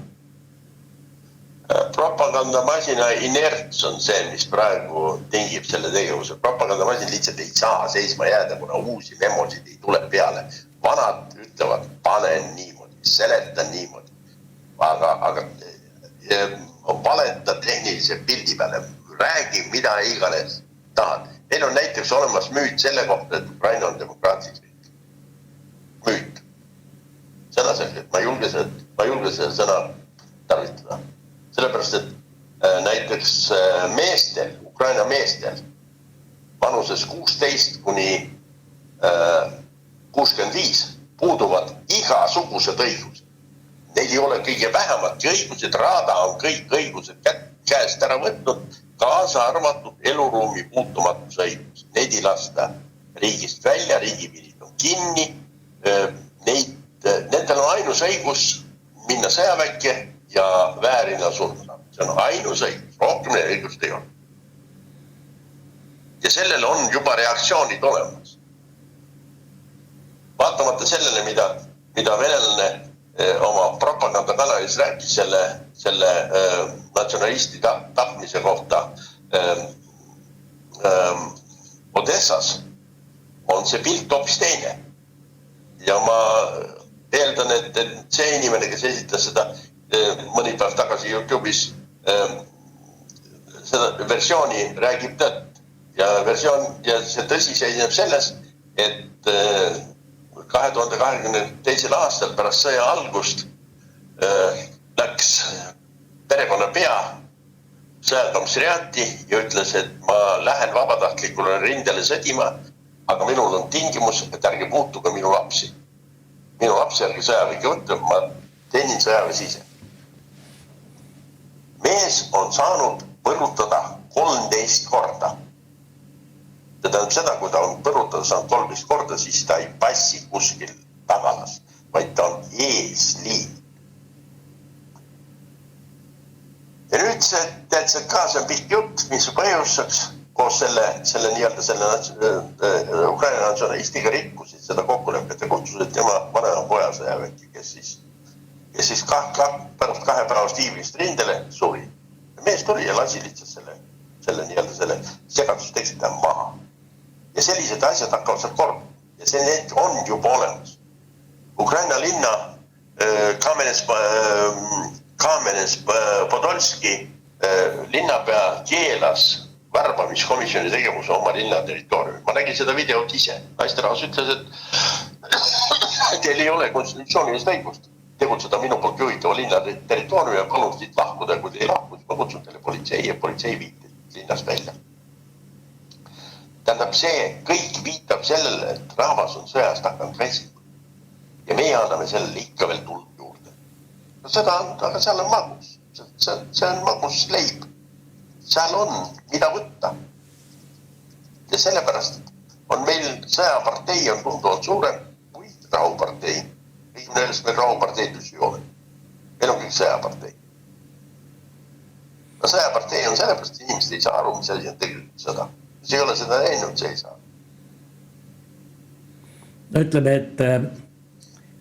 D: Propagandamasina inerts on see, mis praegu tingib selle tegevuse. Propagandamasin lihtsalt ei saa seisma jääda, kuna uusi memosid ei tule peale. Vanad ütlevad, panen niimoodi, seletan niimoodi. Aga valeta tehnilise pildi peale, räägi mida iganes tahad. Neil on näiteks olemas müüt selle kohta, et Ukraina on demokraatlik riik. Müüt. Sõna selgelt, ma julge selle sõna tarvitada. Sellepärast, et näiteks meestel, Ukraina meestel vanuses 16 kuni 65 puuduvad igasugused õigused. Neil ei ole kõige vähematki õigused, Raada on kõik õigused käest ära võtnud, kaasa arvatud eluruumi puutumatuse õigus. Neid ei lasta riigist välja, riigipiirid on kinni, nendel on ainus õigus minna sõjaväkke ja väärina surma. See on ainus õigus, rohkem õigust ei ole. Ja sellele on juba reaktsioonid olemas. Vaatamata sellele, mida venelane oma propagandakanalis rääkis selle natsionalisti tapmise kohta Odessas, on see pilt hoopis teine. Ja ma eeldan, et see inimene, kes esitas seda mõni päev tagasi YouTube'is seda versiooni räägib tõtt. Ja see tõsi seisneb selles, et 2022. aastal pärast sõja algust läks perekonnapea sõjakomissariaati ja ütles, et ma lähen vabatahtlikule rindele sõdima, aga minul on tingimus, et ärge puutuge minu lapsi. Minu lapsi ärge sõjaväge võtta, ma teenin sõjaväes ise. Mees on saanud põrutada 13 korda. Ja tähendab seda, kui ta on põrutada saanud 13 korda, siis ta ei passi kuskil tagalas, vaid ta on eesliin. Ja nüüd see TCK, see on pikk jutt, mis põhjuseks koos selle Ukraina natsionalistiga rikkusid seda kokkulepet ja kutsusid tema vanema poja sõjaväki, kes siis pärast 2 päevast viibimist rindele suri. Mees tuli ja lasi lihtsalt selle segadustekstida maha. Ja sellised asjad hakkavad seal kord. Ja see on juba olemas. Ukraina linna Kamenets-Podolski linnapea keelas värbamiskomisjoni tegevuse oma linna territooriumi. Ma nägin seda videot ise. Naisterahvas ütles, et teil ei ole konstitutsioonilist õigust tegutseda minu poolt juhitava linna territooriumi ja palun siit lahkuda, kui te ei lahku, siis ma kutsun teile politsei ja politsei viitab linnast välja. Tähendab, see kõik viitab sellele, et rahvas on sõjast hakanud väsima. Ja meie anname sellele ikka veel tuld juurde. Seda on, aga seal on magus. See on magus leib. Seal on, mida võtta. Ja sellepärast on meil sõjapartei on tunduvalt suurem kui rahupartei. Õigem öeldes meil rahuparteid üldse ei ole. Meil on kõik sõjapartei. Ja sõjapartei on sellepärast, et inimesed ei saa aru, mis asi on tegelikult sõda. See ei ole seda näinud, see ei saa.
C: No ütleme, et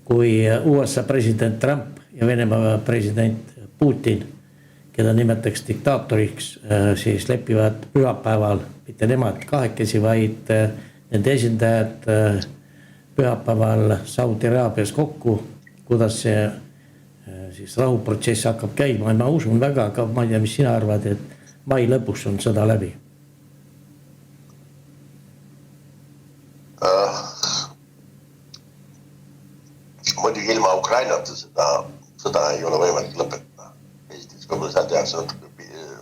C: kui USA president Trump ja Venemaa president Putin, keda nimetaks diktaatoriks, siis lepivad pühapäeval, mitte nemad kahekesi, vaid nende esindajad pühapäeval Saudi Araabias kokku, kuidas see siis rahuprotsess hakkab käima. Ma usun väga, aga ma ei tea, mis sina arvad, et mai lõpus on sõda läbi.
D: Muidugi ilma Ukrainata seda ei ole võimalik lõpetada. Esiteks, kui seal tehakse natuke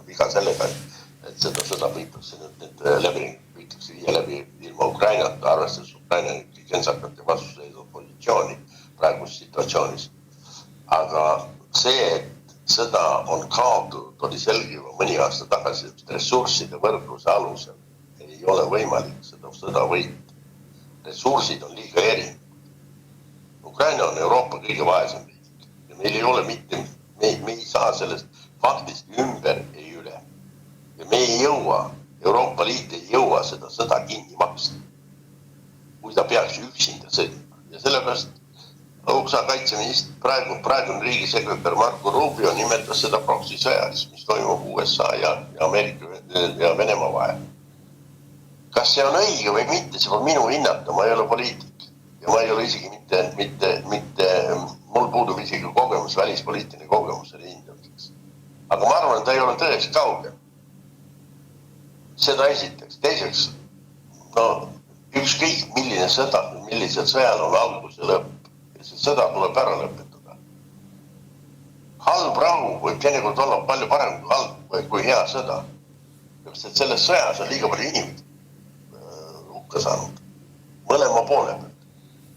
D: viga sellega, et seda võitakse nüüd võitakse viia läbi ilma Ukrainata, arvestades Ukraina kensakate vastuseisva positsiooni praeguses situatsioonis. Aga see, et seda on kaotud, oli selge juba mõni aasta tagasi, et ressursside võrdluse alusel ei ole võimalik seda võita. Ressursid on liiga erinevad. Ukraina on Euroopa kõige vaesem riik ja meil ei ole me ei saa sellest faktist ümber ei üle. Ja me ei jõua, Euroopa Liit ei jõua seda sõda kinni maksta, kui ta peaks üksinda sõdima. Ja sellepärast USA kaitseminister, praegune riigisekretär Marco Rubio nimetas seda proxy sõjaks, mis toimub USA ja Ameerika ja Venemaa vahel. Kas see on õige või mitte, see on minu hinnata, ma ei ole poliitik. Ja ma ei ole isegi mitte, mul puudub isegi kogemus, välispoliitiline kogemus selle hindamiseks. Aga ma arvan, et ta ei ole tõesti kaugel. Seda esiteks. Teiseks, ükskõik milline sõda, millisel sõjal on algus ja lõpp. Ja see sõda tuleb ära lõpetada. Halb rahu võib teinekord olla palju parem kui hea sõda. Sest selles sõjas on liiga palju inimesi hukka saanud. Mõlema poole peal.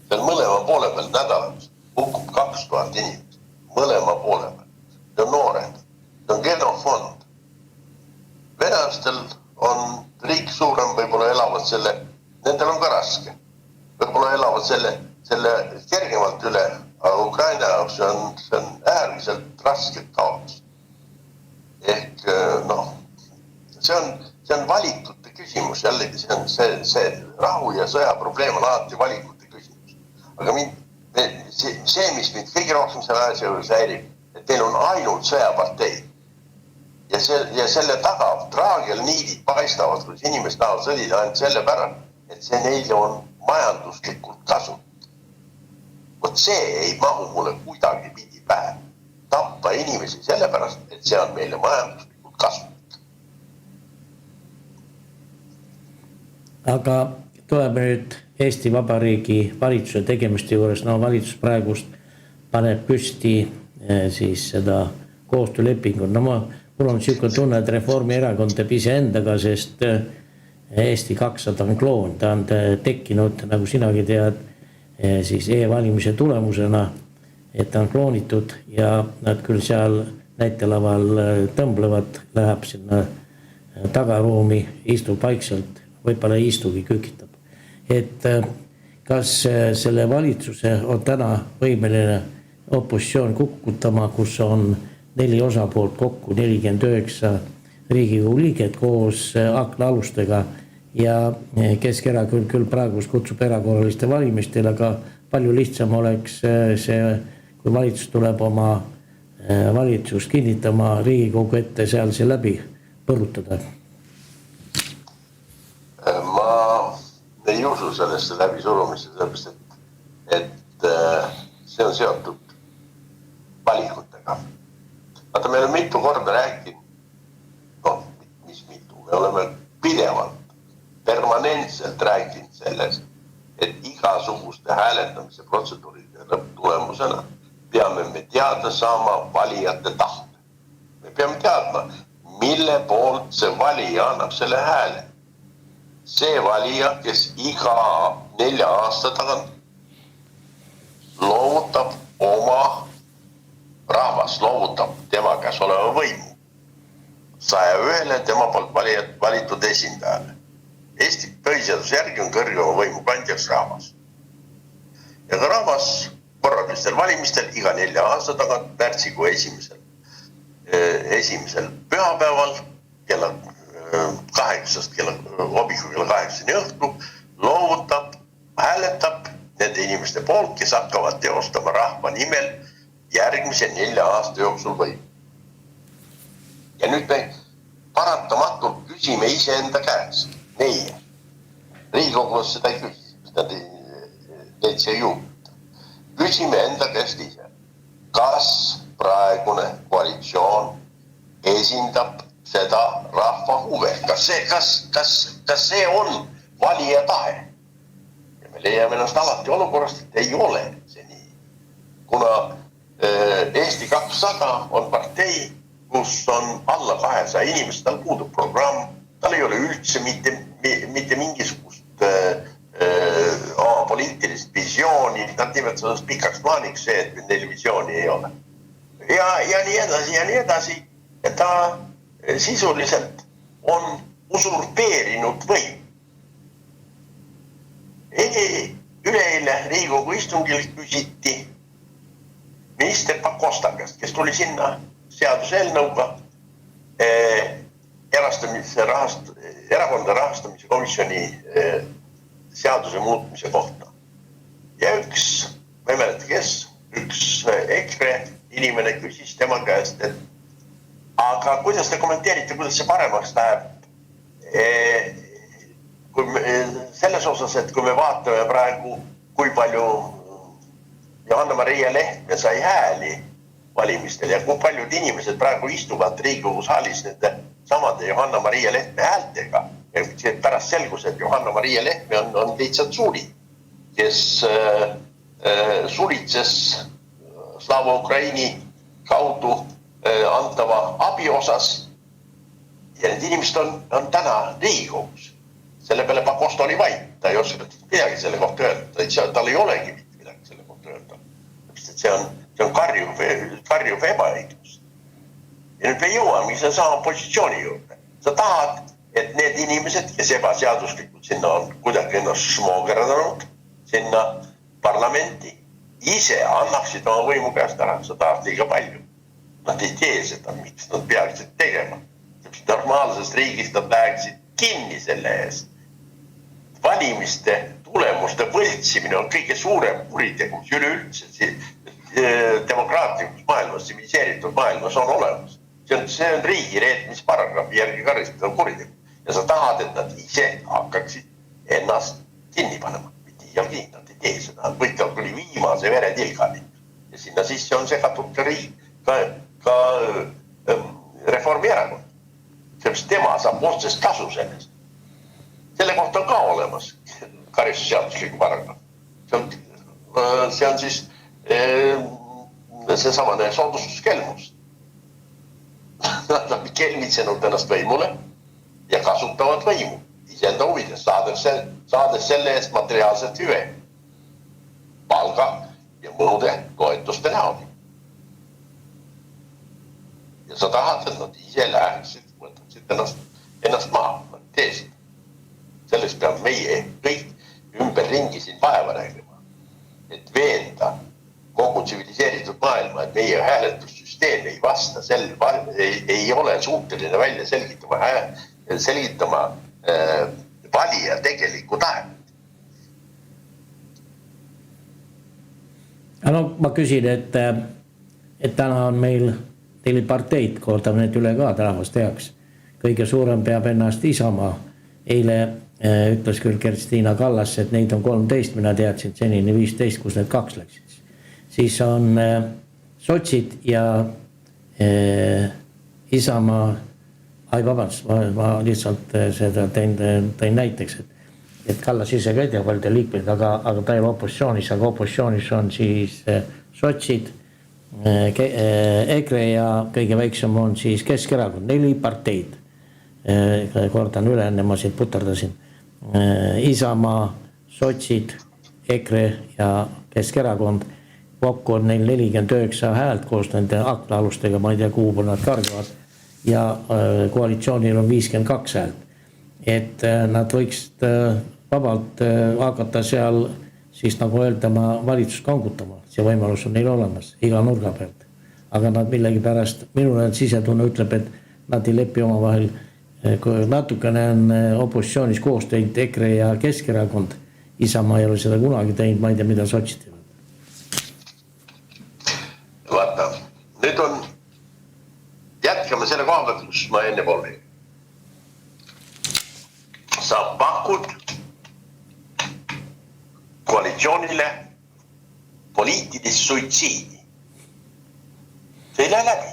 D: Seal mõlema poole peal nädalaks hukkub 2000 inimest. Mõlema poole peal. See on noored. See on genofond. Venelastel on riik suurem, võib-olla elavad nendel on ka raske. Võib-olla elavad selle kergemalt üle, aga Ukraina jaoks see on äärmiselt raske kaotus. Ehk see on valikute küsimus. Jällegi see rahu ja sõja probleem on alati valikute. Aga see, mis mind kõige rohkem selle asja juures häirib, et teil on ainult sõjapartei. Ja selle taga traagel niidid paistavad, kus inimesed tahavad sõdida ainult selle pärast, et see neile on majanduslikult kasu. Vot see ei mahu mulle kuidagi pidi pähe. Tappa inimesi selle pärast, et see on meile majanduslikult kasu.
C: Aga tuleb nüüd Eesti Vabariigi valitsuse tegemiste juures, valitsus praegust paneb püsti siis seda koostöölepingud. No mul on niisugune tunne, et Reformierakond teeb iseendaga, sest Eesti 200 on kloon. Ta on tekkinud, nagu sinagi tead, siis e-valimise tulemusena, et ta on kloonitud ja nad küll seal näitelaval tõmblevad, läheb sinna tagaruumi, istub vaikselt, võib-olla ei istugi, kükitab. Et kas selle valitsuse on täna võimeline opositsioon kukutama, kus on 4 osapoolt kokku 49 Riigikogu liiget koos aknaalustega ja Keskerakond küll praegu kutsub erakorraliste valimistele, aga palju lihtsam oleks see, kui valitsus tuleb oma valitsus kinnitama Riigikogu ette, seal see läbi põrutada.
D: Ma ei usu sellesse läbisurumisse, sellepärast, et see on seotud valikutega. Vaata, meil on mitu korda rääkinud, me oleme pidevalt, permanentselt rääkinud sellest, et igasuguste hääletamise protseduuride lõpptulemusena peame me teada saama valijate tahte. Me peame teadma, mille poolt see valija annab selle hääle. See valija, kes iga 4 aasta tagant loovutab oma rahvas, loovutab tema käes oleva võimu 101 tema poolt valitud esindajale. Eesti põhiseaduse järgi on kõrgema võimu kandjaks rahvas. Ja ka rahvas korralistel valimistel iga 4 aasta tagant märtsikuu esimesel pühapäeval kella 8 hommikul kella 8 õhtu loovutab, hääletab nende inimeste poolt, kes hakkavad teostama rahva nimel järgmise 4 aasta jooksul võimu. Ja nüüd me paratamatult küsime iseenda käest, meie. Riigikogus seda ei küsi, neid see juurde. Küsime enda käest ise, kas praegune koalitsioon esindab seda rahva huve, kas see on valija tahe. Ja me leiame ennast alati olukorrast, et ei ole see nii. Kuna Eesti 200 on partei, kus on alla 200 inimest, tal puudub programm, tal ei ole üldse mitte mingisugust poliitilist visiooni, nad nimetavad sellest pikaks plaaniks see, et neil visiooni ei ole. Ja nii edasi, ja ta sisuliselt on usurpeerinud võim. Üleeile Riigikogu istungil küsiti minister Pakosta käest, kes tuli sinna seaduseelnõuga erakondade rahastamise komisjoni seaduse muutmise kohta. Ja ma ei mäleta kes, üks EKRE inimene küsis tema käest, et aga kuidas te kommenteerite, kuidas see paremaks läheb? Selles osas, et kui me vaatame praegu, kui palju Johanna-Maria Lehtme sai hääli valimistel ja kui paljud inimesed praegu istuvad Riigikogu saalis nende samade Johanna-Maria Lehtme häältega. Ja pärast selgus, et Johanna-Maria Lehtme on lihtsalt suri, kes suritses Slava Ukraini kaudu antava abi osas. Ja need inimesed on täna Riigikogus. Selle peale Pakosta oli vaid, ta ei oska midagi selle kohta öelda, tal ei olegi midagi selle kohta öelda. See on karjuv ebaõiglus. Ja nüüd me jõuame sama positsiooni juurde. Sa tahad, et need inimesed, kes ebaseaduslikult sinna on kuidagi ennast smoogerdanud, sinna parlamenti, ise annaksid oma võimu käest ära, sa tahad liiga palju. Nad ei tee seda, miks nad peaksid tegema. Normaalsest riigist nad läheksid kinni selle eest. Valimiste tulemuste võltsimine on kõige suurem kuritegu, mis üleüldse demokraatlikus maailmas, tsiviliseeritud maailmas on olemas. See on riigi reetmisparagrahvi järgi karistatav kuritegu. Ja sa tahad, et nad ise hakkaksid ennast kinni panema. Mitte iialgi, nad ei tee seda. Nad võitavad kuni viimase veretilgani. Ja sinna sisse on segatud ka Reformierakond. Sellepärast tema saab otsest kasu sellest. Selle kohta on ka olemas karistusseadusliku paragrahv. See on siis see samane soodustuskelmus. Nad on kelmitsenud ennast võimule ja kasutavad võimu iseenda huvides, saades selle eest materiaalset hüve, palga ja muude toetuste näol. Ja sa tahad, et nad ise läheksid, võtaksid ennast maha, nad teesid. Selleks peab meie kõik ümberringi siin vaeva räägima, et veenda kogu tsiviliseeritud maailma, et meie hääletussüsteem ei vasta ei ole suuteline välja selgitama valija tegelikku tahet.
C: No ma küsin, et täna on meil 4 parteid, kordame need üle ka rahvast teaks. Kõige suurem peab ennast Isamaa. Eile ütles küll Kerstiina Kallas, et neid on 13, mina teadsin senini 15, kus need 2 läksid. Siis on sotsid ja Isamaa, vabandust, ma lihtsalt seda tõin näiteks, et Kallas ise ka ei tea valde liikmeid, aga ta ei ole opositsioonis, aga opositsioonis on siis sotsid, EKRE ja kõige väiksem on siis Keskerakond, 4 parteid. Kordan üle, enne ma siit putardasin. Isamaa, sotsid, EKRE ja Keskerakond. Kokku on neil 49 häält koos nende aknaalustega, ma ei tea, kuhu nad kargavad. Ja koalitsioonil on 52 häält. Et nad võiksid vabalt hakata seal siis nagu öeldama valitsust kangutama. See võimalus on neil olemas iga nurga pealt. Aga nad millegi pärast, minule sisetunne ütleb, et nad ei lepi oma vahel. Kui natukene on opositsioonis koos teinud EKRE ja Keskerakond, Isamaa ei ole seda kunagi teinud, ma ei tea, mida sotsid.
D: Vaata, nüüd on, jätkame selle koha pealt, kus ma enne poole. Sa pakud koalitsioonile poliitilist suitsiidi. See ei lähe läbi.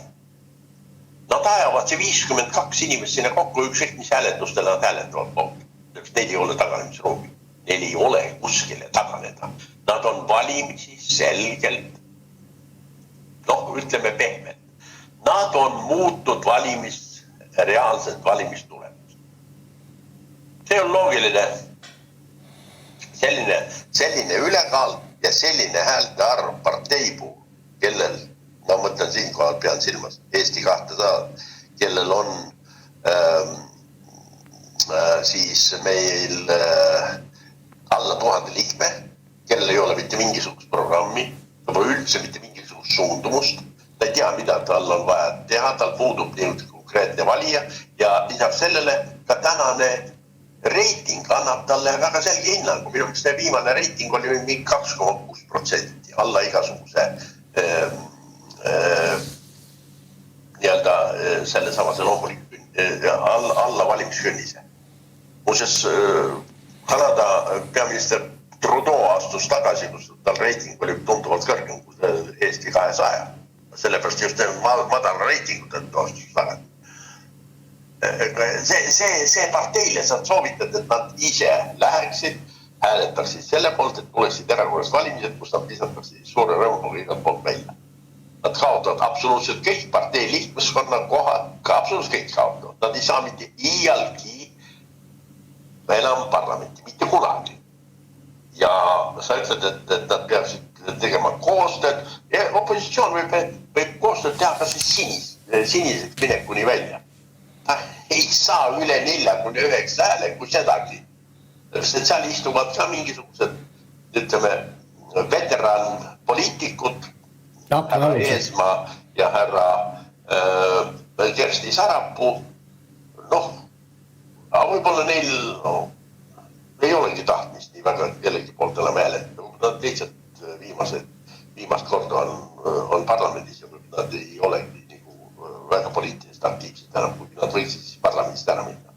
D: Nad ajavad see 52 inimest sinna kokku, ükskõik mis hääletustele nad hääletavad kokku. Neil ei ole taganemisruumi. Neil ei ole kuskile taganeda. Nad on valimisi selgelt, ütleme pehmelt. Nad on muutnud reaalset valimistulemust. See on loogiline. Selline ülekaal ja selline häälte arv partei puhul, kellel ma mõtlen siinkohal, pean silmas Eesti 200, kellel on siis meil alla 1000 liikme, kellel ei ole mitte mingisugust programmi, ta pole üldse mitte mingisugust suundumust, ta ei tea, mida tal on vaja teha, tal puudub nii konkreetne valija ja lisaks sellele ka tänane reiting annab talle väga selge hinnangu. Minu see viimane reiting oli mingi 2,6%, alla igasuguse nii-öelda selle samase loomulik alla valimiskünnise. Muuseas, Kanada peaminister Trudeau astus tagasi, kus tal reiting oli tunduvalt kõrgem kui Eesti 200. Sellepärast just madala reitingut, et astus tagasi. See parteile sa soovitad, et nad ise läheksid, hääletaksid selle poolt, et tuleksid erakorralised valimised, kus nad lisataksid suure rõõmuga igalt poolt välja. Nad kaotavad absoluutselt kõik partei liikmeskonna kohad, ka absoluutselt kõik kaotavad. Nad ei saa mitte iialgi enam parlamenti, mitte kunagi. Ja sa ütled, et nad peaksid tegema koostööd. Opositsioon võib koostööd teha ka siis siniseks minekuni välja. Ta ei saa üle 49 hääle, kui sedagi. Seal istuvad ka mingisugused, ütleme, veteran poliitikud, härra Eesmaa ja härra Kersti Sarapuu. Aga võib-olla neil ei olegi tahtmist nii väga kellegi poolt enam hääletada. Nad lihtsalt viimast korda on parlamendis ja nad ei olegi väga poliitilist aktiivselt enam, kui nad võiksid siis parlamendist ära minna.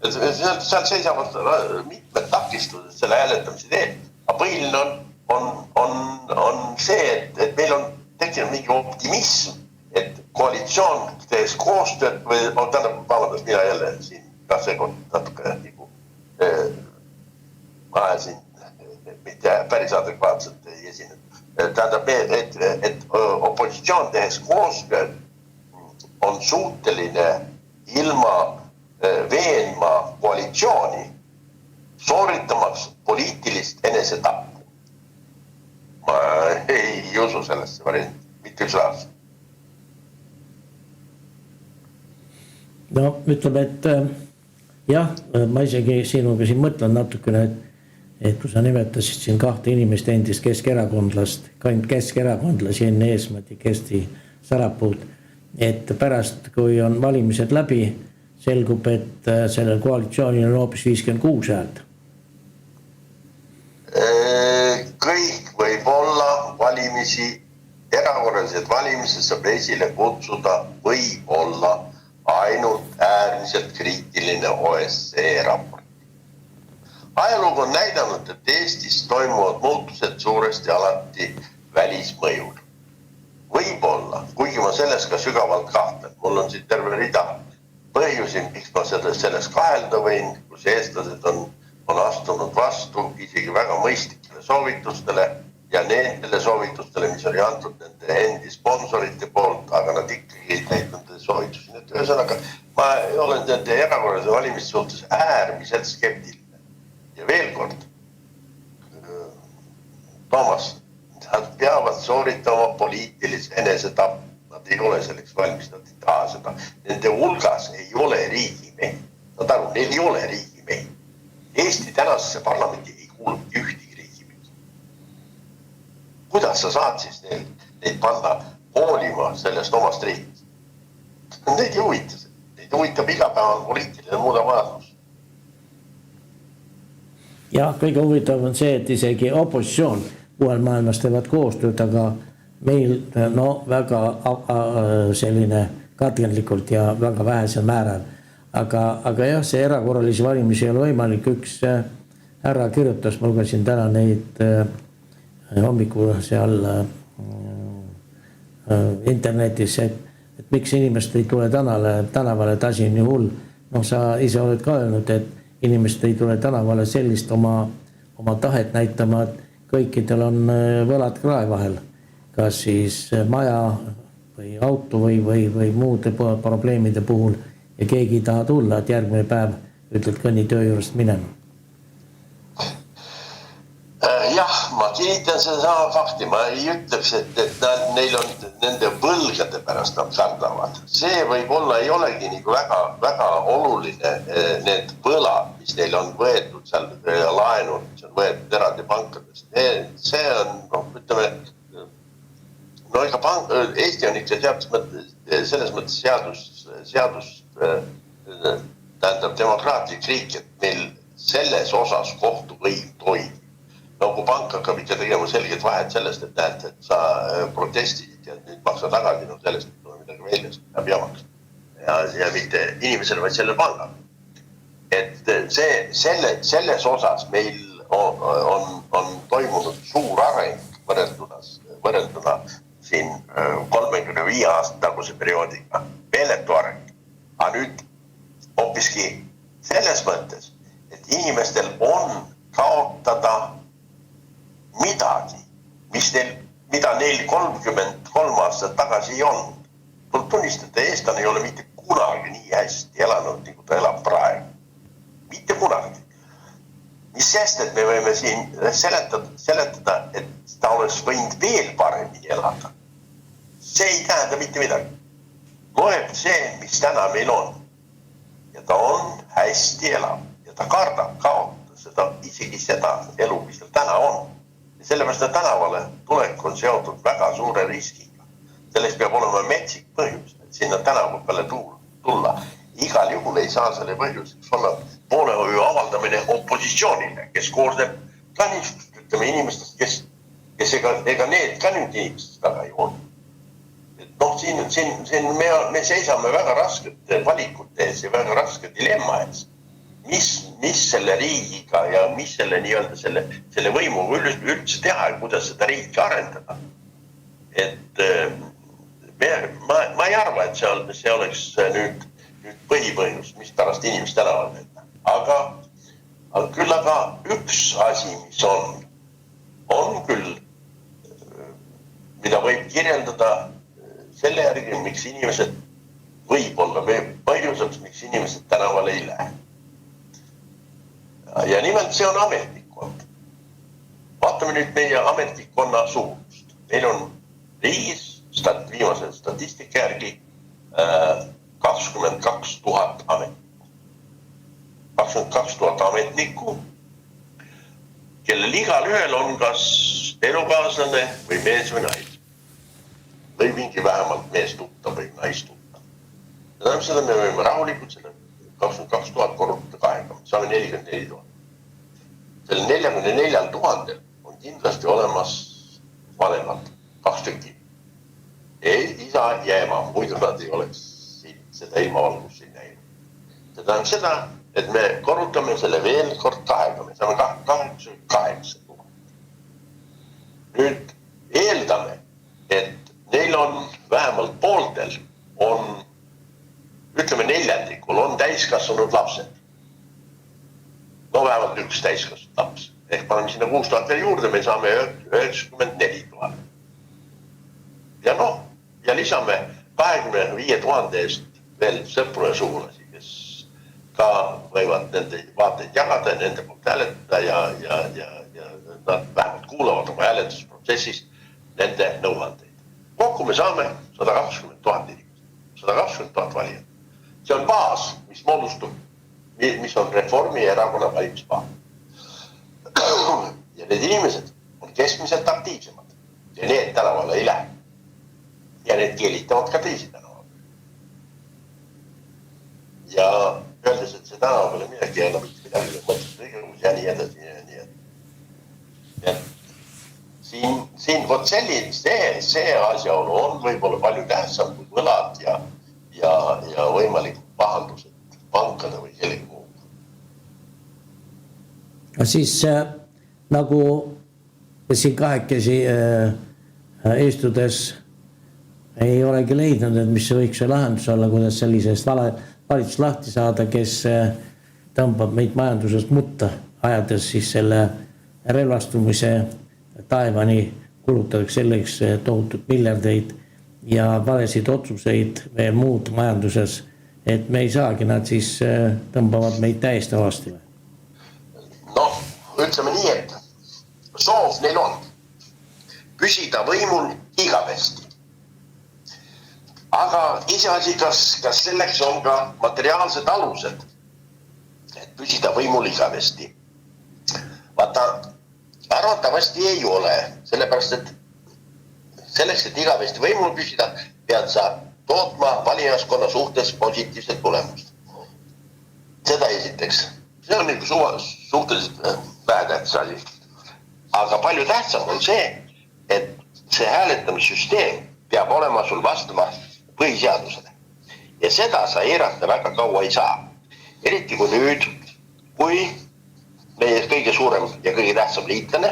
D: Seal seisavad mitmed takistused selle hääletamise teel. Aga põhiline on see, et meil on tekkinud mingi optimism, et koalitsioon tees koostööd või vabandust, mina jälle siin ka seekord natuke ma siin mitte päris adekvaatselt ei esinud. Tähendab, et opositsioon tehes koostööd on suuteline ilma veenma koalitsiooni sooritamaks poliitilist enesetappu. Ma ei usu sellesse varianti, mitte üks laas.
C: No ütleme, et jah, ma isegi sinuga siin mõtlen natukene, et kui sa nimetasid siin kahte inimest endist keskerakondlasi enne Eesmäed ja Kersti Sarapuud, et pärast, kui on valimised läbi, selgub, et sellel koalitsioonil on hoopis 56 häält.
D: Kõik võib olla valimisi, erakorralised valimised saab esile kutsuda võib olla ainult äärmiselt kriitiline OSCE raport. Ajalugu on näidanud, et Eestis toimuvad muutused suuresti alati välismõjul. Võib-olla, kuigi ma selles ka sügavalt kahtlen, mul on siin terve rida põhjusi, miks ma selles kahelda võin, kus eestlased on astunud vastu isegi väga mõistlikele soovitustele ja nendele soovitustele, mis oli antud nende endi sponsorite poolt, aga nad ikkagi ei täitnud nende soovitusi. Ühesõnaga, ma olen nende erakorralise valimiste suhtes äärmiselt skeptiline. Ja veel kord, Toomas, nad peavad sooritama poliitilise enesetapp. Nad ei ole selleks valmis, nad ei taha seda. Nende hulgas ei ole riigimehi. Nad aru, neil ei ole riigimehi. Eesti tänasesse parlamendi ei kuulunud ühtegi riigimehi. Kuidas sa saad siis neid panna hoolima sellest omast riigist? Neid ei huvita see. Neid huvitab igapäeval poliitiline muuda majandus.
C: Ja kõige huvitav on see, et isegi opositsioon uuel maailmas teevad koostööd, aga meil väga selline katkendlikult ja väga vähesel määral. Aga jah, see erakorralisi valimisi ei ole võimalik. Üks härra kirjutas, ma lugesin täna neid hommikul seal internetis, et miks inimesed ei tule tänavale, et asi on nii hull. Sa ise oled ka öelnud, et inimesed ei tule tänavale sellist oma tahet näitama, et kõikidel on võlad krae vahel. Kas siis maja või auto või muude probleemide puhul ja keegi ei taha tulla, et järgmine päev ütled kõnni töö juurest minema.
D: Jah, ma kinnitan seda fakti. Ma ei ütleks, et neil on nende võlgade pärast nad kardavad. See võib-olla ei olegi nagu väga oluline need võlad, mis neil on võetud seal laenud, mis on võetud eraldi pankadest. See on, ütleme, Eesti on ikka selles mõttes seadust tähendab demokraatlik riik, et meil selles osas kohtuvõim toimub. Kui pank hakkab ikka tegema selget vahet sellest, et näed, et sa protestid ja nüüd maksa tagasi, sellest ei tule midagi välja, peab jamaks. Ja mitte inimesele, vaid selle pangale. Et selles osas meil on toimunud suur areng võrrelduna siin 35 aasta taguse perioodiga. Meeletu areng. Aga nüüd hoopiski selles mõttes, et inimestel on kaotada midagi, mida neil 33 aastat tagasi ei olnud. Tuleb tunnistada, eestlane ei ole mitte kunagi nii hästi elanud, nagu ta elab praegu. Mitte kunagi. Mis sest, et me võime siin seletada, et ta oleks võinud veel paremini elada. See ei tähenda mitte midagi. Loeb see, mis täna meil on. Ja ta on hästi elav. Ja ta kardab kaotada isegi seda elu, mis tal täna on. Ja sellepärast tänavale tulek on seotud väga suure riskiga. Sellest peab olema metsik põhjus, et sinna tänavu peale tulla. Igal juhul ei saa selle põhjuseks olla poolehoiu avaldamine opositsioonile, kes koosneb ka inimestest, kes ega need ka nüüd inimestest taga ei ole. Siin me seisame väga raskete valikute ees ja väga raske dilemma ees. Mis selle riigiga ja mis selle nii-öelda selle võimuga üldse teha ja kuidas seda riiki arendada. Et ma ei arva, et see oleks nüüd põhipõhjus, mis pärast inimest tänaval teha. Aga küll üks asi, mis on küll, mida võib kirjeldada selle järgi, miks inimesed võib-olla põhjuseks, miks inimesed tänavale ei lähe. Ja nimelt see on ametnikkond. Vaatame nüüd meie ametnikkonna suurust. Meil on riigis viimase statistika järgi 22 000 ametnikku. 22 000 ametnikku, kellel igal ühel on kas elukaaslane või mees või nais. Või mingi vähemalt mees tuttav või nais tuttav. Ja tähendab seda me võime rahulikult selle 22 000 korrutada 2, saame 44 000. Selle 44 000 on kindlasti olemas vanemad, 2 tükki. Isa ja ema, muidu nad ei oleks seda ilmavalgust siin näinud. See tähendab seda, et me korrutame selle veel kord 2, me saame 8 000. Nüüd eeldame, et neil on vähemalt pooltel on, ütleme neljandikul, on täiskasvanud lapsed. No vähemalt üks täiskasvanud laps. Ehk paneme sinna 6 000 veel juurde, me saame 94 000. Ja noh, ja lisame 25 000 eest veel sõpru ja sugulasi, kes ka võivad nende vaateid jagada ja nende poolt hääletada ja nad vähemalt kuulavad oma hääletusprotsessis nende nõuandeid. Kokku me saame 120 000 inimest, 120 000 valijat. See on baas, mis moodustub, mis on Reformierakonna valimisbaas. Ja need inimesed on keskmiselt aktiivsemad ja need tänavale ei lähe. Ja need keelitavad ka teisi tänavale. Ja öeldes, et see tänavale midagi ei ole mitte midagi mõttes tegevus ja nii edasi ja nii edasi. Ja siin võt selline, see asjaolu on võib-olla palju tähtsam kui võlad ja võimalikud pahandused pankade või kellegi muu.
C: Siis nagu siin kahekesi istudes ei olegi leidnud, et mis võiks see lahendus olla, kuidas sellisest valitsus lahti saada, kes tõmbab meid majandusest mutta, ajades siis selle relvastumise taevani kulutatakse selleks tohutut miljardeid ja valesid otsuseid veel muud majanduses, et me ei saagi, nad siis tõmbavad meid täiesti avasti.
D: Noh, ütleme nii, et soov neil on püsida võimul igavesti. Aga iseasi, kas selleks on ka materiaalsed alused, et püsida võimul igavesti. Vaata, arvatavasti ei ole, sellepärast, et selleks, et igavesti võimul püsida, pead sa tootma valijaskonna suhtes positiivset tulemust. Seda esiteks. See on suhteliselt vähetähtis asi. Aga palju tähtsam on see, et see hääletamissüsteem peab olema sul vastava põhiseadusele. Ja seda sa eirata väga kaua ei saa. Eriti kui nüüd, kui meie kõige suurem ja kõige tähtsam liitlane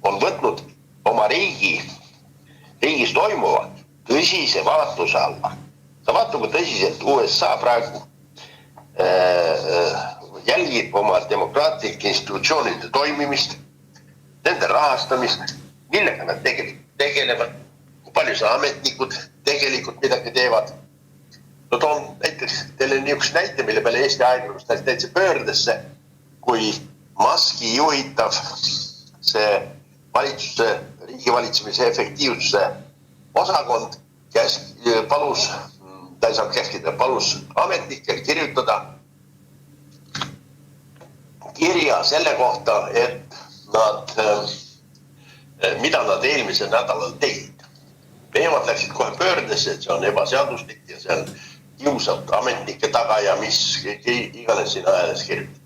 D: on võtnud oma riigis toimuva tõsise vaatluse alla. Ta vaatab tõsiselt USA praegu jälgib oma demokraatlike institutsioonide toimimist, nende rahastamist, millega nad tegelevad, kui palju see ametnikud tegelikult midagi teevad. No toon näiteks teile niisuguse näite, mille peale Eesti ajakirjandus täitsa pöördesse, kui Muski juhitav see valitsuse, riigivalitsemise efektiivsuse osakond palus, ta ei saanud käskida, palus ametnikel kirjutada kirja selle kohta, et mida nad eelmisel nädalal tegid. Nemad läksid kohe pöördesse, et see on ebaseaduslik ja see on kiusab ametnike taga ja mis iganes siin ajales kirjutati.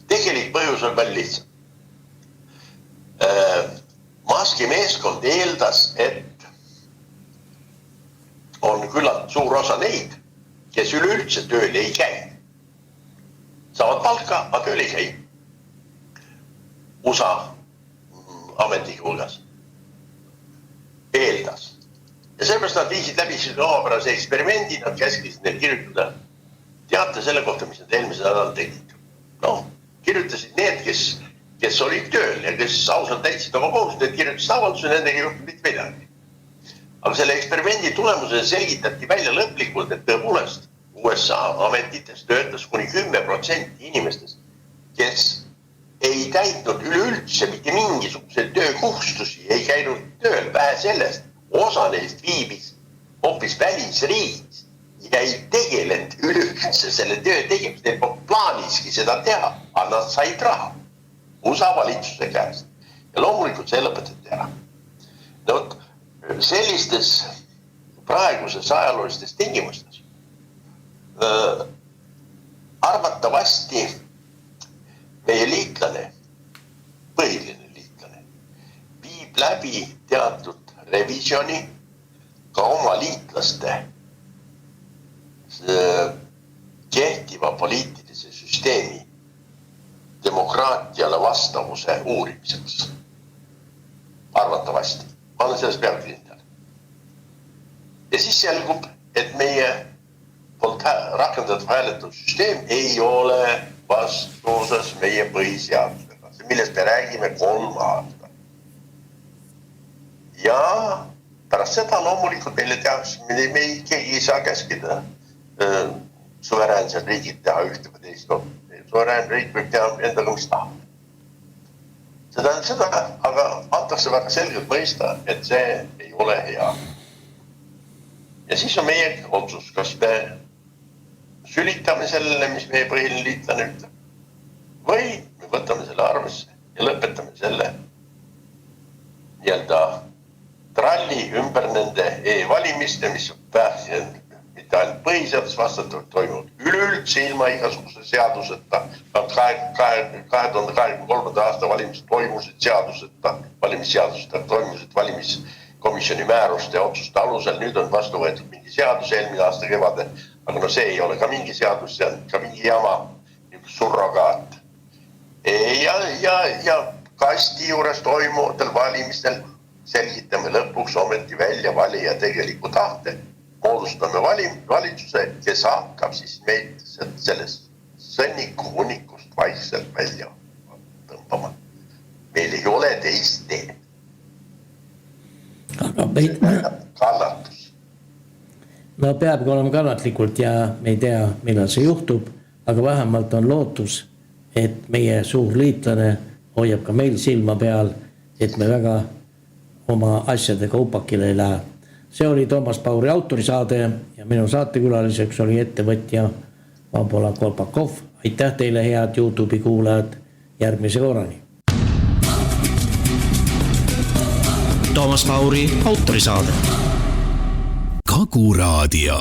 D: Tegelik põhjus on veel lihtsam. Muski meeskond eeldas, et on küllalt suur osa neid, kes üleüldse tööl ei käi. Saavad palka, aga tööl ei käi. USA ametnike hulgas. Eeldas. Ja sellepärast nad viisid läbi omapärase eksperimendi, nad käskisid neil kirjutada teate selle kohta, mis nad eelmise nädal tegid. No, kirjutasid need, kes olid tööl ja kes ausalt täitsid oma kohustused, kirjutasid avalduse, nendega ei juhtunud mitte midagi. Aga selle eksperimendi tulemusel selgitati välja lõplikult, et tõepoolest USA ametites töötas kuni 10% inimestest, kes ei täitnud üleüldse mitte mingisuguseid töökohustusi, ei käinud tööl, vähe sellest. Osa neist viibis hoopis välisriigis ja ei tegelenud üleüldse selle töö tegemist, neil plaaniski seda teha, aga nad said raha USA valitsuse käest ja loomulikult see lõpetati ära. No, sellistes praeguses ajaloolistes tingimustes arvatavasti meie liitlane, põhiline liitlane, viib läbi teatud revisjoni ka oma liitlaste kehtiva poliitilise süsteemi demokraatiale vastavuse uurimiseks. Arvatavasti. Ma olen selles peale kindel. Ja siis selgub, et meie poolt rakendatud hääletussüsteem ei ole vastuses meie põhiseadusega, millest me räägime 3 aastat. Ja pärast seda loomulikult meile tehakse, me keegi ei saa käskida suveräänsed riigid teha ühte või teist. Suverään riik võib teha endaga, mis tahab. Seda on seda, aga antakse väga selgelt mõista, et see ei ole hea. Ja siis on meie otsus, kas me sülitame sellele, mis meie põhiline liitlane ütleb, või me võtame selle arvesse ja lõpetame selle nii-öelda tralli ümber nende e-valimiste, mis pääsenud mitte ainult põhiseadus vastatavalt toimunud, üleüldse ilma igasuguse seaduseta. 2023. aasta valimised toimusid seaduseta, valimisseaduseta toimusid valimiskomisjoni määruste ja otsuste alusel. Nüüd on vastu võetud mingi seadus eelmine aasta kevade, aga no see ei ole ka mingi seadus, see on ka mingi jama, surrogaat. Ja kasti juures toimuvatel valimistel selgitame lõpuks ometi välja valija tegeliku tahte. Moodustame valitsuse, kes hakkab siis meid sellest sõnniku hunnikust vaikselt välja tõmbama. Meil ei ole teist teed.
C: Aga
D: kannatus.
C: No peabki olema kannatlikult ja me ei tea, millal see juhtub, aga vähemalt on lootus, et meie suur liitlane hoiab ka meil silma peal, et me väga oma asjadega upakile ei lähe. See oli Toomas Pauri autorisaade ja minu saatekülaliseks oli ettevõtja Vabola Kolpakov. Aitäh teile, head YouTube'i kuulajad, järgmise korrani.
B: Toomas Pauri autorisaade.
E: Kagu Raadio.